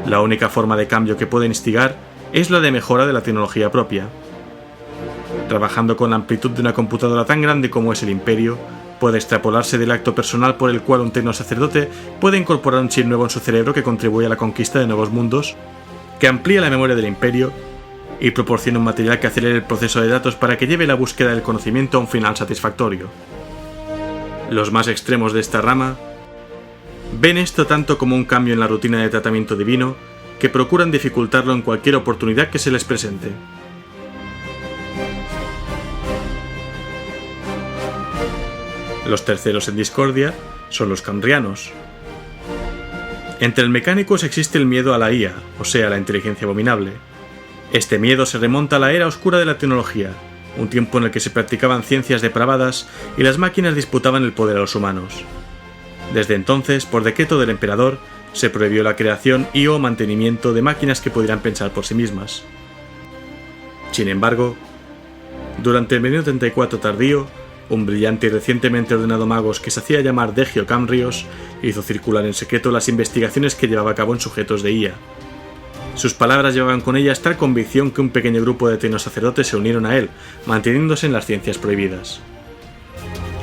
La única forma de cambio que pueden instigar es la de mejora de la tecnología propia. Trabajando con la amplitud de una computadora tan grande como es el Imperio, puede extrapolarse del acto personal por el cual un tecnosacerdote puede incorporar un chip nuevo en su cerebro que contribuye a la conquista de nuevos mundos, que amplía la memoria del Imperio y proporciona un material que acelere el proceso de datos para que lleve la búsqueda del conocimiento a un final satisfactorio. Los más extremos de esta rama ven esto tanto como un cambio en la rutina de tratamiento divino que procuran dificultarlo en cualquier oportunidad que se les presente. Los terceros en discordia son los camrianos. Entre el Mechanicus existe el miedo a la IA, o sea, la inteligencia abominable. Este miedo se remonta a la era oscura de la tecnología, un tiempo en el que se practicaban ciencias depravadas y las máquinas disputaban el poder a los humanos. Desde entonces, por decreto del emperador, se prohibió la creación y o mantenimiento de máquinas que pudieran pensar por sí mismas. Sin embargo, durante el milenio 34 tardío, un brillante y recientemente ordenado magos que se hacía llamar Degio Camrios hizo circular en secreto las investigaciones que llevaba a cabo en sujetos de IA. Sus palabras llevaban con ellas tal convicción que un pequeño grupo de tecnosacerdotes se unieron a él, manteniéndose en las ciencias prohibidas.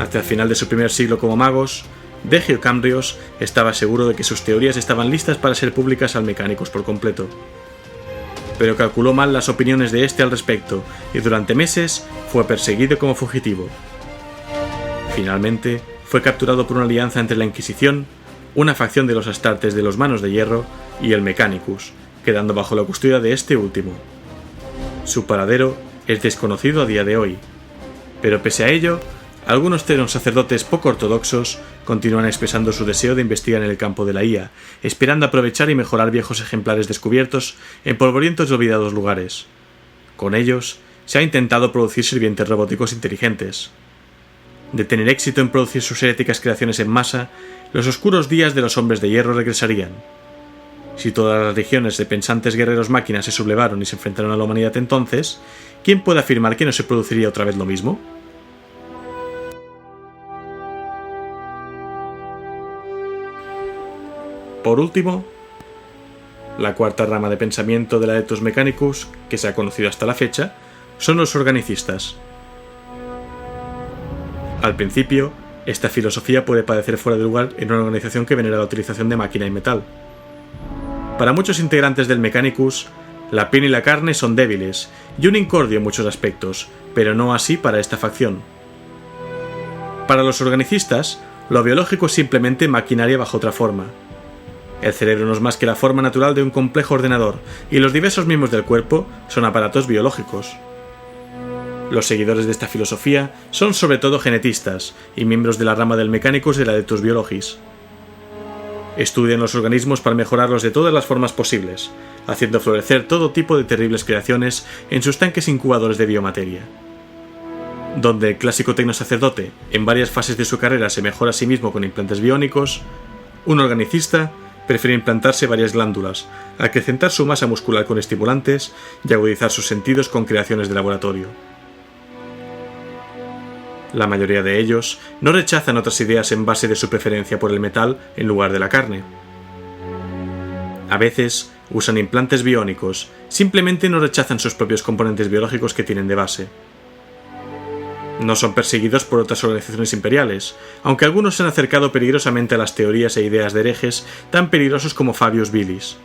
Hasta el final de su primer siglo como magos, D. Geocambrios estaba seguro de que sus teorías estaban listas para ser públicas al Mechanicus por completo. Pero calculó mal las opiniones de este al respecto y durante meses fue perseguido como fugitivo. Finalmente, fue capturado por una alianza entre la Inquisición, una facción de los Astartes de los Manos de Hierro y el Mechanicus, quedando bajo la custodia de este último. Su paradero es desconocido a día de hoy, pero pese a ello, algunos sacerdotes poco ortodoxos continúan expresando su deseo de investigar en el campo de la IA, esperando aprovechar y mejorar viejos ejemplares descubiertos en polvorientos y olvidados lugares. Con ellos, se ha intentado producir sirvientes robóticos inteligentes. De tener éxito en producir sus heréticas creaciones en masa, los oscuros días de los hombres de hierro regresarían. Si todas las legiones de pensantes guerreros máquinas se sublevaron y se enfrentaron a la humanidad entonces, ¿quién puede afirmar que no se produciría otra vez lo mismo? Por último, la cuarta rama de pensamiento del Adeptus Mechanicus, que se ha conocido hasta la fecha, son los organicistas. Al principio, esta filosofía puede parecer fuera de lugar en una organización que venera la utilización de máquina y metal. Para muchos integrantes del Mechanicus, la piel y la carne son débiles y un incordio en muchos aspectos, pero no así para esta facción. Para los organicistas, lo biológico es simplemente maquinaria bajo otra forma. El cerebro no es más que la forma natural de un complejo ordenador, y los diversos miembros del cuerpo son aparatos biológicos. Los seguidores de esta filosofía son sobre todo genetistas y miembros de la rama del Mechanicus del Adeptus Biologis. Estudian los organismos para mejorarlos de todas las formas posibles, haciendo florecer todo tipo de terribles creaciones en sus tanques incubadores de biomateria. Donde el clásico tecnosacerdote, en varias fases de su carrera, se mejora a sí mismo con implantes biónicos, un organicista prefiere implantarse varias glándulas, acrecentar su masa muscular con estimulantes y agudizar sus sentidos con creaciones de laboratorio. La mayoría de ellos no rechazan otras ideas en base de su preferencia por el metal en lugar de la carne. A veces usan implantes biónicos, simplemente no rechazan sus propios componentes biológicos que tienen de base. No son perseguidos por otras organizaciones imperiales, aunque algunos se han acercado peligrosamente a las teorías e ideas de herejes tan peligrosos como Fabius Bilis.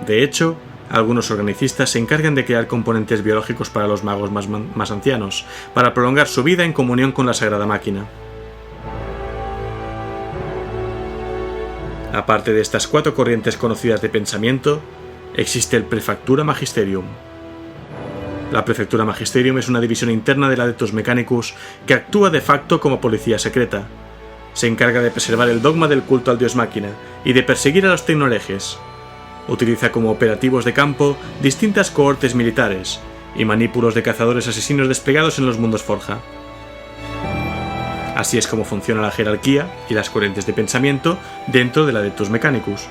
De hecho, algunos organicistas se encargan de crear componentes biológicos para los magos más ancianos, para prolongar su vida en comunión con la Sagrada Máquina. Aparte de estas cuatro corrientes conocidas de pensamiento, existe el Prefectura Magisterium. La Prefectura Magisterium es una división interna del Adeptus Mechanicus que actúa de facto como policía secreta. Se encarga de preservar el dogma del culto al dios máquina y de perseguir a los tecnoherejes. Utiliza como operativos de campo distintas cohortes militares y manípulos de cazadores asesinos desplegados en los mundos Forja. Así es como funciona la jerarquía y las corrientes de pensamiento dentro del Adeptus Mechanicus.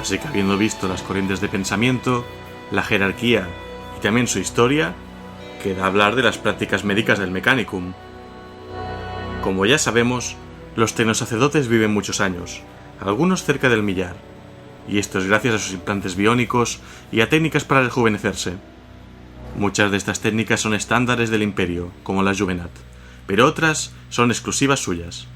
Así que habiendo visto las corrientes de pensamiento, la jerarquía y también su historia, queda hablar de las prácticas médicas del Mechanicum. Como ya sabemos, los tecnosacerdotes viven muchos años, algunos cerca del millar, y esto es gracias a sus implantes biónicos y a técnicas para rejuvenecerse. Muchas de estas técnicas son estándares del Imperio, como la Juvenat, pero otras son exclusivas suyas.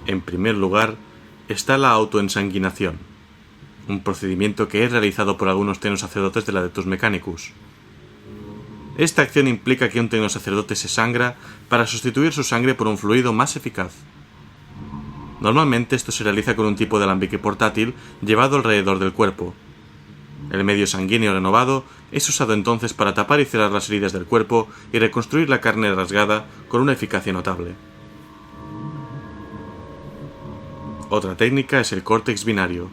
En primer lugar, está la autoensanguinación, un procedimiento que es realizado por algunos tecnosacerdotes del Adeptus Mechanicus. Esta acción implica que un tecnosacerdote se sangra para sustituir su sangre por un fluido más eficaz. Normalmente esto se realiza con un tipo de alambique portátil llevado alrededor del cuerpo. El medio sanguíneo renovado es usado entonces para tapar y cerrar las heridas del cuerpo y reconstruir la carne rasgada con una eficacia notable. Otra técnica es el córtex binario.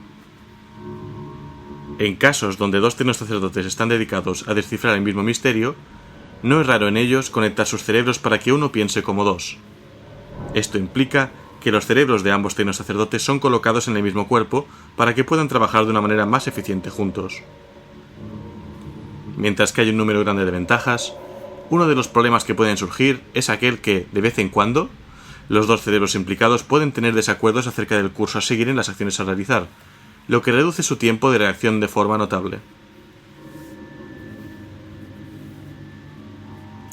En casos donde dos tecnosacerdotes están dedicados a descifrar el mismo misterio, no es raro en ellos conectar sus cerebros para que uno piense como dos. Esto implica que los cerebros de ambos tecnosacerdotes son colocados en el mismo cuerpo para que puedan trabajar de una manera más eficiente juntos. Mientras que hay un número grande de ventajas, uno de los problemas que pueden surgir es aquel que, de vez en cuando, Los dos cerebros implicados pueden tener desacuerdos acerca del curso a seguir en las acciones a realizar, lo que reduce su tiempo de reacción de forma notable.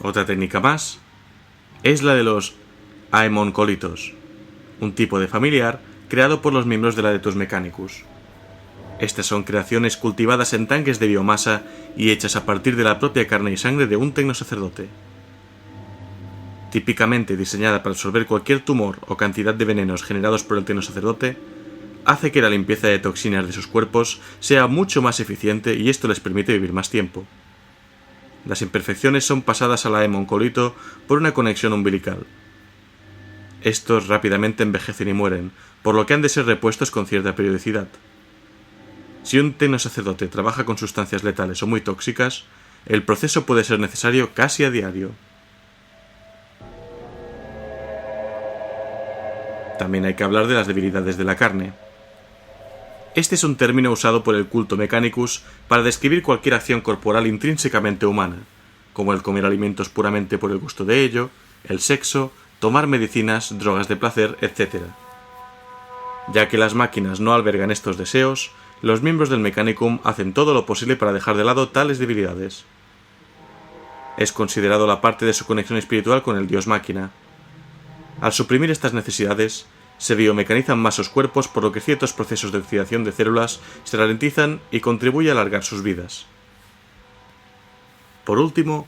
Otra técnica más es la de los aemoncolitos, un tipo de familiar creado por los miembros del Adeptus Mechanicus. Estas son creaciones cultivadas en tanques de biomasa y hechas a partir de la propia carne y sangre de un tecnosacerdote. Típicamente diseñada para absorber cualquier tumor o cantidad de venenos generados por el tecnosacerdote, hace que la limpieza de toxinas de sus cuerpos sea mucho más eficiente y esto les permite vivir más tiempo. Las imperfecciones son pasadas al aemoncolito por una conexión umbilical. Estos rápidamente envejecen y mueren, por lo que han de ser repuestos con cierta periodicidad. Si un tecnosacerdote trabaja con sustancias letales o muy tóxicas, el proceso puede ser necesario casi a diario. También hay que hablar de las debilidades de la carne. Este es un término usado por el culto Mechanicus para describir cualquier acción corporal intrínsecamente humana, como el comer alimentos puramente por el gusto de ello, el sexo, tomar medicinas, drogas de placer, etc. Ya que las máquinas no albergan estos deseos, los miembros del Mechanicum hacen todo lo posible para dejar de lado tales debilidades. Es considerado la parte de su conexión espiritual con el dios máquina. Al suprimir estas necesidades, se biomecanizan más sus cuerpos, por lo que ciertos procesos de oxidación de células se ralentizan y contribuye a alargar sus vidas. Por último,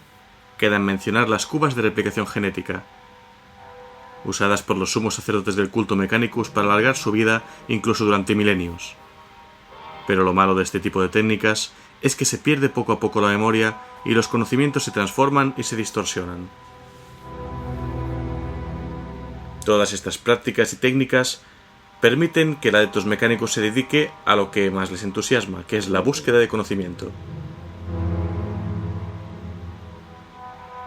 queda en mencionar las cubas de replicación genética, usadas por los sumos sacerdotes del culto Mechanicus para alargar su vida incluso durante milenios. Pero lo malo de este tipo de técnicas es que se pierde poco a poco la memoria y los conocimientos se transforman y se distorsionan. Todas estas prácticas y técnicas permiten que el Adeptus Mechanicus se dedique a lo que más les entusiasma, que es la búsqueda de conocimiento.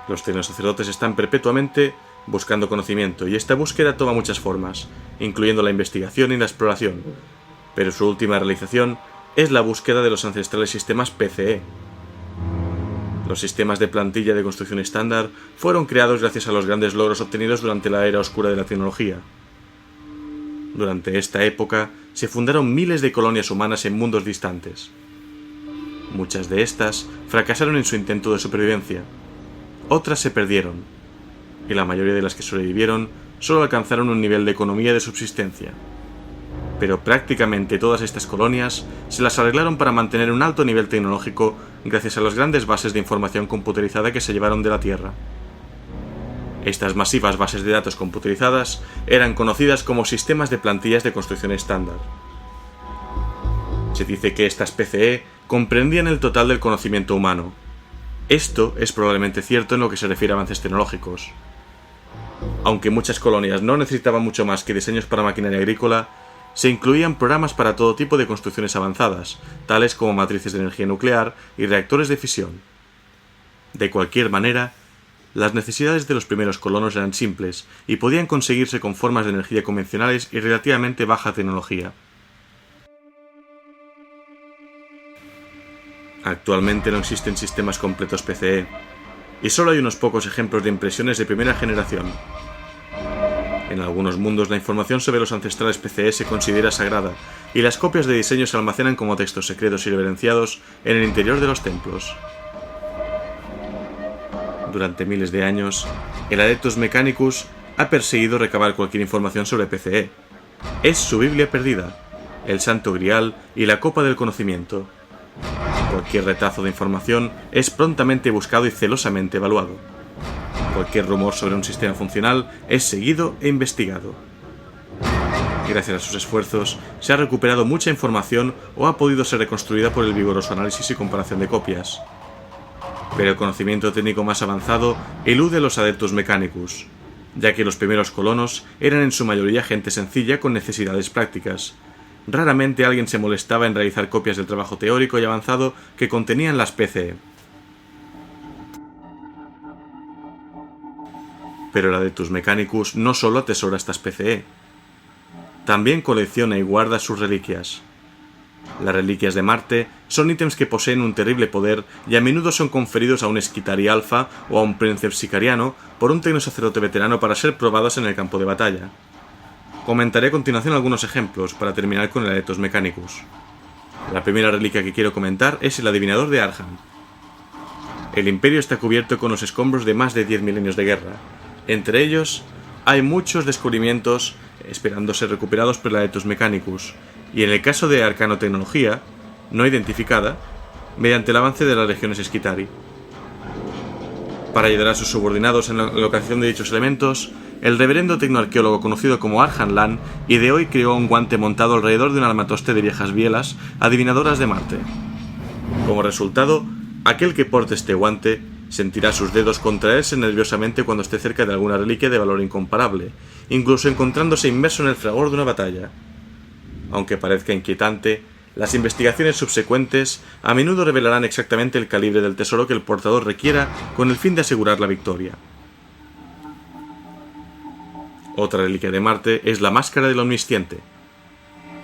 Los tecnosacerdotes están perpetuamente buscando conocimiento, y esta búsqueda toma muchas formas, incluyendo la investigación y la exploración, pero su última realización es la búsqueda de los ancestrales sistemas PCE. Los sistemas de plantilla de construcción estándar fueron creados gracias a los grandes logros obtenidos durante la era oscura de la tecnología. Durante esta época se fundaron miles de colonias humanas en mundos distantes. Muchas de estas fracasaron en su intento de supervivencia. Otras se perdieron, y la mayoría de las que sobrevivieron solo alcanzaron un nivel de economía de subsistencia. Pero prácticamente todas estas colonias se las arreglaron para mantener un alto nivel tecnológico gracias a las grandes bases de información computerizada que se llevaron de la Tierra. Estas masivas bases de datos computarizadas eran conocidas como sistemas de plantillas de construcción estándar. Se dice que estas PCE comprendían el total del conocimiento humano. Esto es probablemente cierto en lo que se refiere a avances tecnológicos. Aunque muchas colonias no necesitaban mucho más que diseños para maquinaria agrícola, se incluían programas para todo tipo de construcciones avanzadas, tales como matrices de energía nuclear y reactores de fisión. De cualquier manera, las necesidades de los primeros colonos eran simples y podían conseguirse con formas de energía convencionales y relativamente baja tecnología. Actualmente no existen sistemas completos PCE, y solo hay unos pocos ejemplos de impresiones de primera generación. En algunos mundos la información sobre los ancestrales PCE se considera sagrada, y las copias de diseño se almacenan como textos secretos y reverenciados en el interior de los templos. Durante miles de años, el Adeptus Mechanicus ha perseguido recabar cualquier información sobre PCE. Es su Biblia perdida, el Santo Grial y la Copa del Conocimiento. Cualquier retazo de información es prontamente buscado y celosamente evaluado. Cualquier rumor sobre un sistema funcional es seguido e investigado. Gracias a sus esfuerzos, se ha recuperado mucha información o ha podido ser reconstruida por el vigoroso análisis y comparación de copias. Pero el conocimiento técnico más avanzado elude a los Adeptus Mechanicus, ya que los primeros colonos eran en su mayoría gente sencilla con necesidades prácticas. Raramente alguien se molestaba en realizar copias del trabajo teórico y avanzado que contenían las PCE. Pero el Adeptus Mechanicus no solo atesora estas PCE, también colecciona y guarda sus reliquias. Las reliquias de Marte son ítems que poseen un terrible poder y a menudo son conferidos a un Skitari alfa o a un Princeps sicariano por un tecnosacerdote veterano para ser probados en el campo de batalla. Comentaré a continuación algunos ejemplos para terminar con el Alectos Mechanicus. La primera reliquia que quiero comentar es el adivinador de Arhan. El Imperio está cubierto con los escombros de más de 10 milenios de guerra. Entre ellos, hay muchos descubrimientos esperando ser recuperados por el Alectos Mechanicus, y en el caso de arcanotecnología, no identificada, mediante el avance de las legiones Skitari. Para ayudar a sus subordinados en la localización de dichos elementos, el reverendo tecnoarqueólogo conocido como Arhan Lan ideó y creó un guante montado alrededor de un armatoste de viejas bielas adivinadoras de Marte. Como resultado, aquel que porte este guante sentirá sus dedos contraerse nerviosamente cuando esté cerca de alguna reliquia de valor incomparable, incluso encontrándose inmerso en el fragor de una batalla. Aunque parezca inquietante, las investigaciones subsecuentes a menudo revelarán exactamente el calibre del tesoro que el portador requiera con el fin de asegurar la victoria. Otra reliquia de Marte es la Máscara del Omnisciente.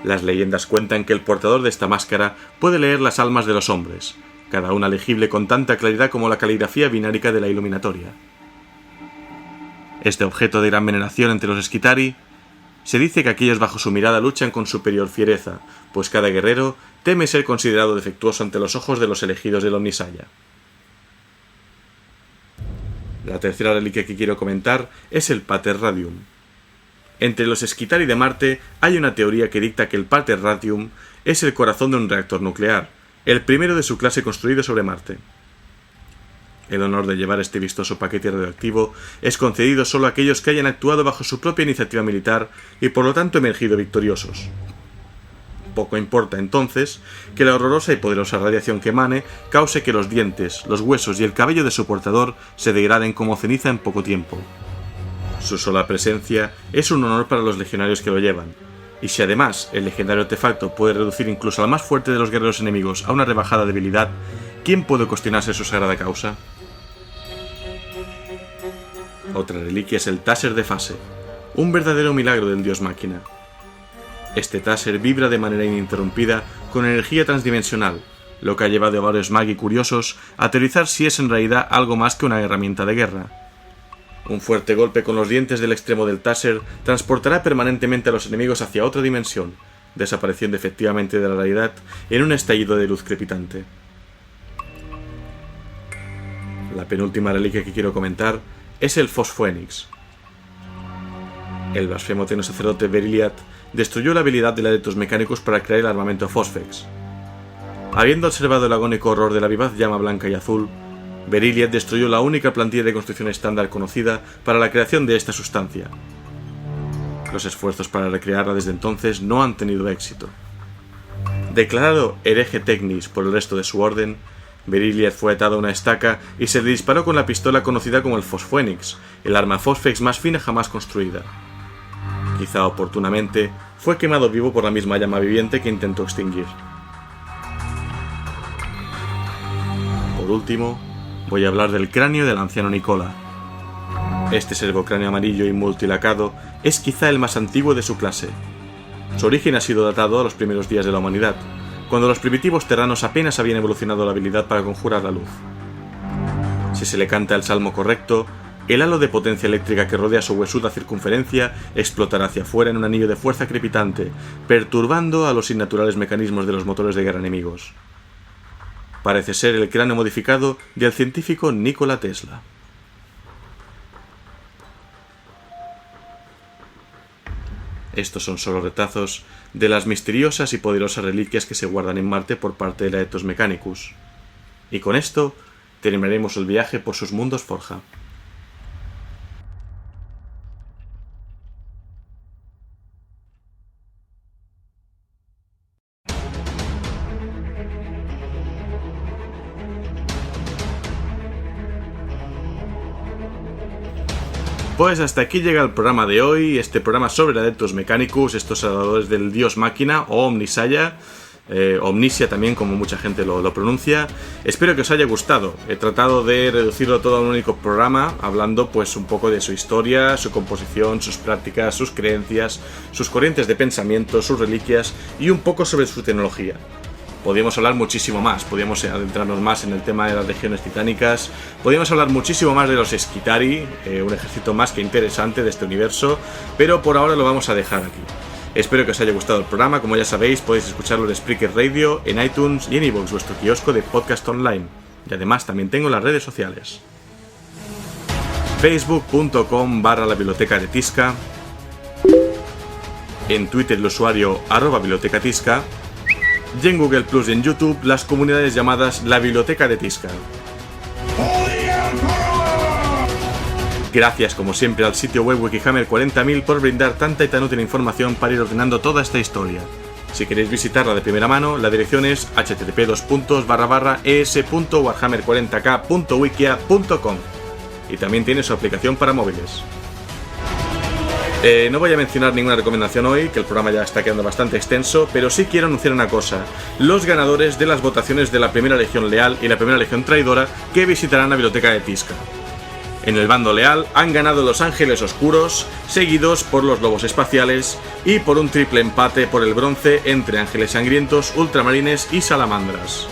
Las leyendas cuentan que el portador de esta máscara puede leer las almas de los hombres, cada una legible con tanta claridad como la caligrafía binárica de la iluminatoria. Este objeto de gran veneración entre los Skitari, se dice que aquellos bajo su mirada luchan con superior fiereza, pues cada guerrero teme ser considerado defectuoso ante los ojos de los elegidos del Omnisaya. La tercera reliquia que quiero comentar es el Pater Radium. Entre los Skitari de Marte hay una teoría que dicta que el Pater Radium es el corazón de un reactor nuclear, el primero de su clase construido sobre Marte. El honor de llevar este vistoso paquete radioactivo es concedido solo a aquellos que hayan actuado bajo su propia iniciativa militar y por lo tanto emergido victoriosos. Poco importa, entonces, que la horrorosa y poderosa radiación que emane cause que los dientes, los huesos y el cabello de su portador se degraden como ceniza en poco tiempo. Su sola presencia es un honor para los legionarios que lo llevan, y si además el legendario artefacto puede reducir incluso al más fuerte de los guerreros enemigos a una rebajada debilidad, ¿quién puede cuestionarse su sagrada causa? Otra reliquia es el Taser de Fase, un verdadero milagro del dios máquina. Este Taser vibra de manera ininterrumpida con energía transdimensional, lo que ha llevado a varios magi curiosos a teorizar si es en realidad algo más que una herramienta de guerra. Un fuerte golpe con los dientes del extremo del Taser transportará permanentemente a los enemigos hacia otra dimensión, desapareciendo efectivamente de la realidad en un estallido de luz crepitante. La penúltima reliquia que quiero comentar es el Phosphonix. El blasfemo tecnosacerdote Beriliat destruyó la habilidad de Alectos Mechanicus para crear el armamento Phosphex. Habiendo observado el agónico horror de la vivaz llama blanca y azul, Beriliat destruyó la única plantilla de construcción estándar conocida para la creación de esta sustancia. Los esfuerzos para recrearla desde entonces no han tenido éxito. Declarado hereje Technis por el resto de su orden, Beriliat fue atado a una estaca y se le disparó con la pistola conocida como el Phosphonix, el arma Phosphex más fina jamás construida. Quizá oportunamente, fue quemado vivo por la misma llama viviente que intentó extinguir. Por último, voy a hablar del cráneo del anciano Nicola. Este servocráneo amarillo y multilacado es quizá el más antiguo de su clase. Su origen ha sido datado a los primeros días de la humanidad, cuando los primitivos terranos apenas habían evolucionado la habilidad para conjurar la luz. Si se le canta el salmo correcto, el halo de potencia eléctrica que rodea su huesuda circunferencia explotará hacia afuera en un anillo de fuerza crepitante, perturbando a los innaturales mecanismos de los motores de guerra enemigos. Parece ser el cráneo modificado del científico Nikola Tesla. Estos son solo retazos de las misteriosas y poderosas reliquias que se guardan en Marte por parte del Alectos Mechanicus. Y con esto terminaremos el viaje por sus mundos Forja. Pues hasta aquí llega el programa de hoy, este programa sobre Alectos Mechanicus, estos adoradores del dios máquina o Omnisaya. Omnisia también, como mucha gente lo pronuncia. Espero que os haya gustado. He tratado de reducirlo todo a un único programa, hablando pues un poco de su historia, su composición, sus prácticas, sus creencias, sus corrientes de pensamiento, sus reliquias y un poco sobre su tecnología. Podríamos hablar muchísimo más, podríamos adentrarnos más en el tema de las legiones titánicas, podríamos hablar muchísimo más de los Skitarii, un ejército más que interesante de este universo, pero por ahora lo vamos a dejar aquí. Espero que os haya gustado el programa. Como ya sabéis, podéis escucharlo en Spreaker Radio, en iTunes y en iVoox, vuestro kiosco de podcast online. Y además también tengo las redes sociales: facebook.com/la biblioteca de Tisca, en Twitter el usuario @biblioteca Tisca, y en Google Plus y en YouTube las comunidades llamadas la Biblioteca de Tisca. Gracias como siempre al sitio web Wikihammer 40.000 por brindar tanta y tan útil información para ir ordenando toda esta historia. Si queréis visitarla de primera mano, la dirección es http://es.warhammer40k.wikia.com y también tiene su aplicación para móviles. No voy a mencionar ninguna recomendación hoy, que el programa ya está quedando bastante extenso, pero sí quiero anunciar una cosa: los ganadores de las votaciones de la Primera Legión Leal y la Primera Legión Traidora que visitarán la Biblioteca de Tisca. En el bando leal han ganado los Ángeles Oscuros, seguidos por los Lobos Espaciales y por un triple empate por el bronce entre Ángeles Sangrientos, Ultramarines y Salamandras.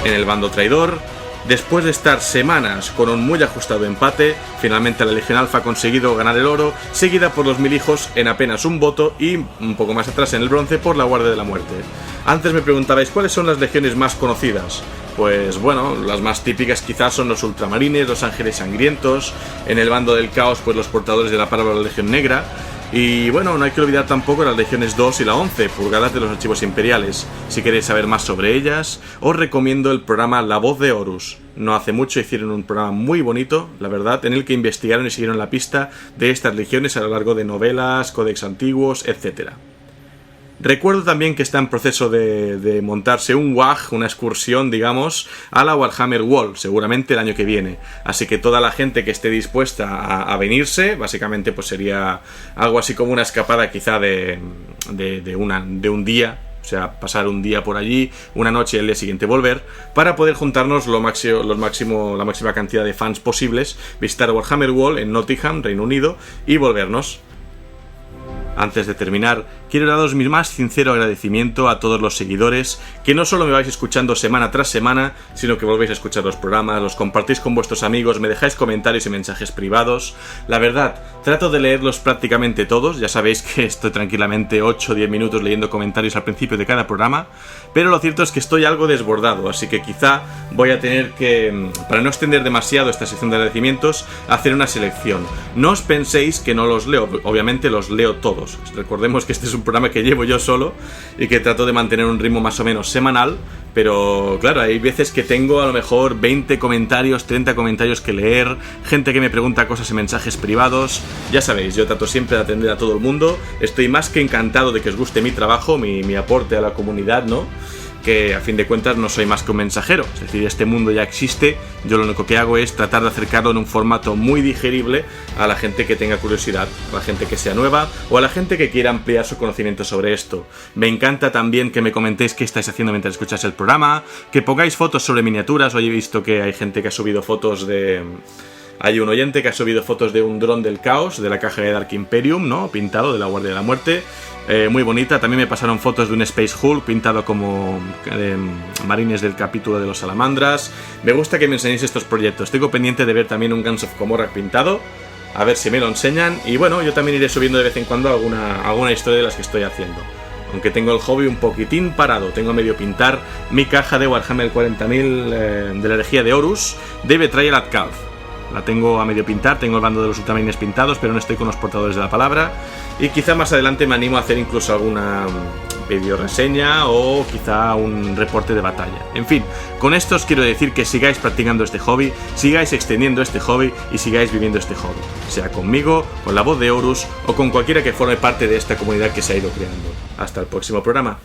En el bando traidor, después de estar semanas con un muy ajustado empate, finalmente la Legión Alfa ha conseguido ganar el oro, seguida por los Milijos en apenas un voto y un poco más atrás en el bronce por la Guardia de la Muerte. Antes me preguntabais cuáles son las legiones más conocidas. Pues bueno, las más típicas quizás son los Ultramarines, los Ángeles Sangrientos, en el bando del Caos pues los portadores de la palabra de la Legión Negra, y bueno, no hay que olvidar tampoco las legiones 2 y la 11, purgadas de los archivos imperiales. Si queréis saber más sobre ellas, os recomiendo el programa La Voz de Horus. No hace mucho hicieron un programa muy bonito, la verdad, en el que investigaron y siguieron la pista de estas legiones a lo largo de novelas, códex antiguos, etc. Recuerdo también que está en proceso de montarse un WAG, una excursión, digamos, a la Warhammer World, seguramente el año que viene. Así que toda la gente que esté dispuesta a venirse, básicamente pues sería algo así como una escapada quizá de un día, o sea, pasar un día por allí, una noche y el día siguiente volver, para poder juntarnos la máxima cantidad de fans posibles, visitar Warhammer World en Nottingham, Reino Unido, y volvernos. Antes de terminar, quiero daros mi más sincero agradecimiento a todos los seguidores que no solo me vais escuchando semana tras semana, sino que volvéis a escuchar los programas, los compartís con vuestros amigos, me dejáis comentarios y mensajes privados. La verdad, trato de leerlos prácticamente todos, ya sabéis que estoy tranquilamente 8 o 10 minutos leyendo comentarios al principio de cada programa, pero lo cierto es que estoy algo desbordado, así que quizá voy a tener que, para no extender demasiado esta sección de agradecimientos, hacer una selección. No os penséis que no los leo, obviamente los leo todos. Recordemos que este es un programa que llevo yo solo y que trato de mantener un ritmo más o menos semanal, pero claro, hay veces que tengo a lo mejor 20 comentarios, 30 comentarios que leer, gente que me pregunta cosas en mensajes privados. Ya sabéis, yo trato siempre de atender a todo el mundo, estoy más que encantado de que os guste mi trabajo, mi aporte a la comunidad, ¿no? Que a fin de cuentas no soy más que un mensajero, es decir, este mundo ya existe, yo lo único que hago es tratar de acercarlo en un formato muy digerible a la gente que tenga curiosidad, a la gente que sea nueva o a la gente que quiera ampliar su conocimiento sobre esto. Me encanta también que me comentéis qué estáis haciendo mientras escucháis el programa, que pongáis fotos sobre miniaturas. Hoy he visto que hay gente que ha subido fotos de... Hay un oyente que ha subido fotos de un dron del caos, de la caja de Dark Imperium, ¿no? Pintado, de la Guardia de la Muerte. Muy bonita. También me pasaron fotos de un Space Hulk pintado como marines del capítulo de los Salamandras. Me gusta que me enseñéis estos proyectos. Tengo pendiente de ver también un Guns of Gomorrah pintado, a ver si me lo enseñan. Y bueno, yo también iré subiendo de vez en cuando alguna historia de las que estoy haciendo. Aunque tengo el hobby un poquitín parado, tengo a medio pintar mi caja de Warhammer 40.000 de la herejía de Horus de Betrayal at Calth. La tengo a medio pintar, tengo el bando de los ultramarines pintados, pero no estoy con los portadores de la palabra. Y quizá más adelante me animo a hacer incluso alguna video reseña o quizá un reporte de batalla. En fin, con esto os quiero decir que sigáis practicando este hobby, sigáis extendiendo este hobby y sigáis viviendo este hobby. Sea conmigo, con la voz de Horus o con cualquiera que forme parte de esta comunidad que se ha ido creando. Hasta el próximo programa.